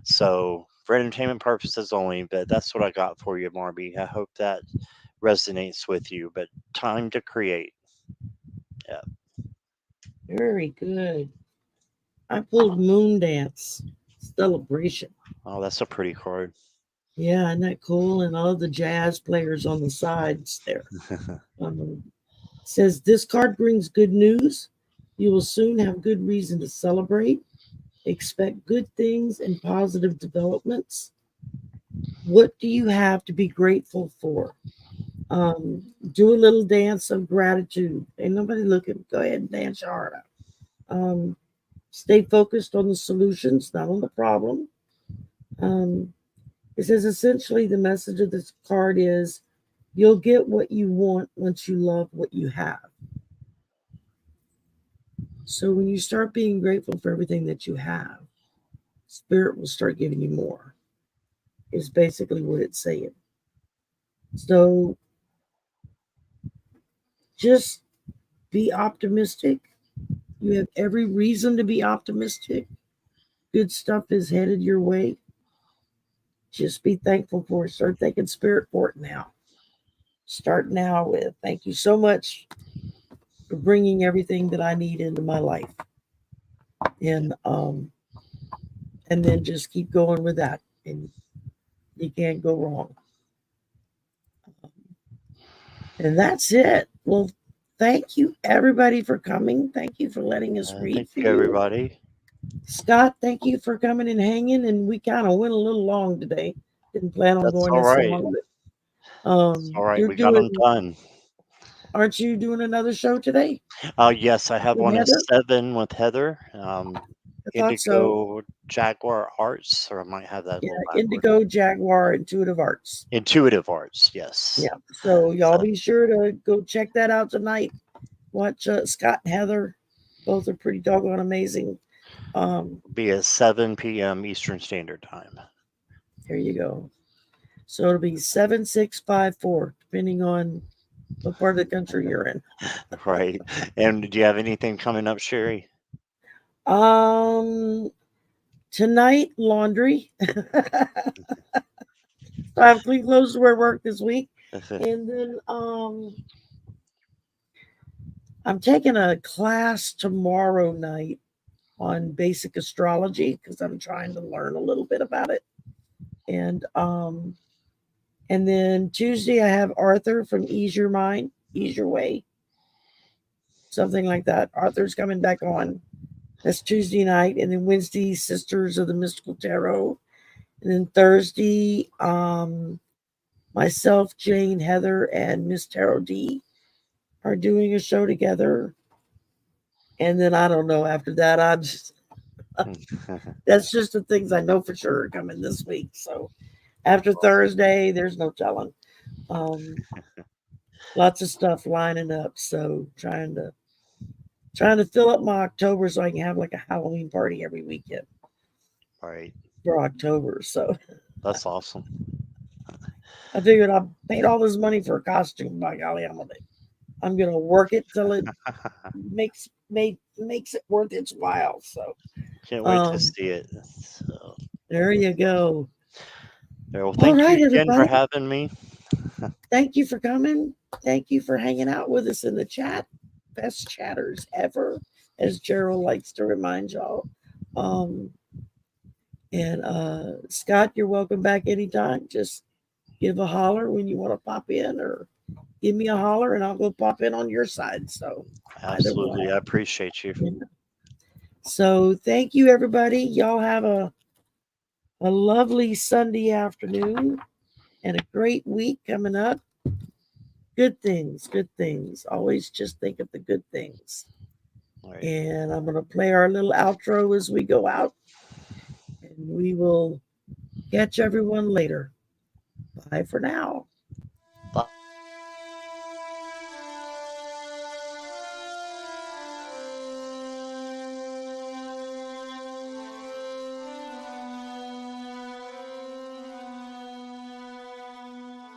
So for entertainment purposes only, but that's what I got for you, Marby. I hope that resonates with you. But time to create. Yeah. Very good. I pulled Moon Dance Celebration. Oh, that's a pretty card. Yeah, isn't that cool? And all the jazz players on the sides there. Um, says this card brings good news. You will soon have good reason to celebrate. Expect good things and positive developments. What do you have to be grateful for? Do a little dance of gratitude. Ain't nobody looking. Go ahead and dance your heart out. Stay focused on the solutions, not on the problem. Um, it says essentially the message of this card is you'll get what you want once you love what you have. So when you start being grateful for everything that you have, spirit will start giving you more, is basically what it's saying. So just be optimistic. You have every reason to be optimistic. Good stuff is headed your way. Just be thankful for it. Start thanking spirit for it now. Start now with thank you so much for bringing everything that I need into my life. And then just keep going with that. And you can't go wrong. And that's it. Well, thank you everybody for coming. Thank you for letting us read Thank for you, you. everybody. Scott, thank you for coming and hanging. And we kind of went a little long today. Didn't plan on That's going all this right. long, but It's all right. you're We got them doing. done. Aren't you doing another show today Yes, I have with one at Heather? 7 with Heather. I thought so. Indigo Jaguar Arts, or I might have that a Yeah, little backward. Indigo Jaguar Intuitive Arts. Intuitive Arts, yes. Yeah. So y'all So be sure to go check that out tonight. Watch Scott and Heather. Both are pretty doggone amazing. Um, be at 7 p.m. Eastern Standard Time. there you go. So it'll be 7654, depending on what part of the country you're in. Right. And do you have anything coming up, Sherry? Um, tonight laundry. So I have clean clothes to wear work this week, and then I'm taking a class tomorrow night on basic astrology because I'm trying to learn a little bit about it. And and then Tuesday I have Arthur from Ease Your Mind, Ease Your Way, something like that. Arthur's coming back on. That's Tuesday night, and then Wednesday Sisters of the Mystical Tarot, and then Thursday myself, Jane, Heather, and Miss Tarot D are doing a show together. And then I don't know after that. I just that's just the things I know for sure are coming this week. So after Thursday, there's no telling. Um, lots of stuff lining up. So trying to fill up my October so I can have like a Halloween party every weekend Right. for October. So That's awesome. I figured I paid all this money for a costume. By golly, I'm gonna work it till it makes it worth its while. So Can't wait to um, see it. So, there you go. yeah, well, All thank you right, again for everybody. having me. Thank you for coming. Thank you for hanging out with us in the chat. Best chatters ever, as Gerald likes to remind y'all. Um, and Scott, you're welcome back anytime. Just give a holler when you want to pop in, or give me a holler and I'll go pop in on your side. So either one. Absolutely. I appreciate you. Yeah. So thank you, everybody. Y'all have a lovely Sunday afternoon and a great week coming up. Good things, good things. Always just think of the good things. All right. And I'm going to play our little outro as we go out. And we will catch everyone later. Bye for now.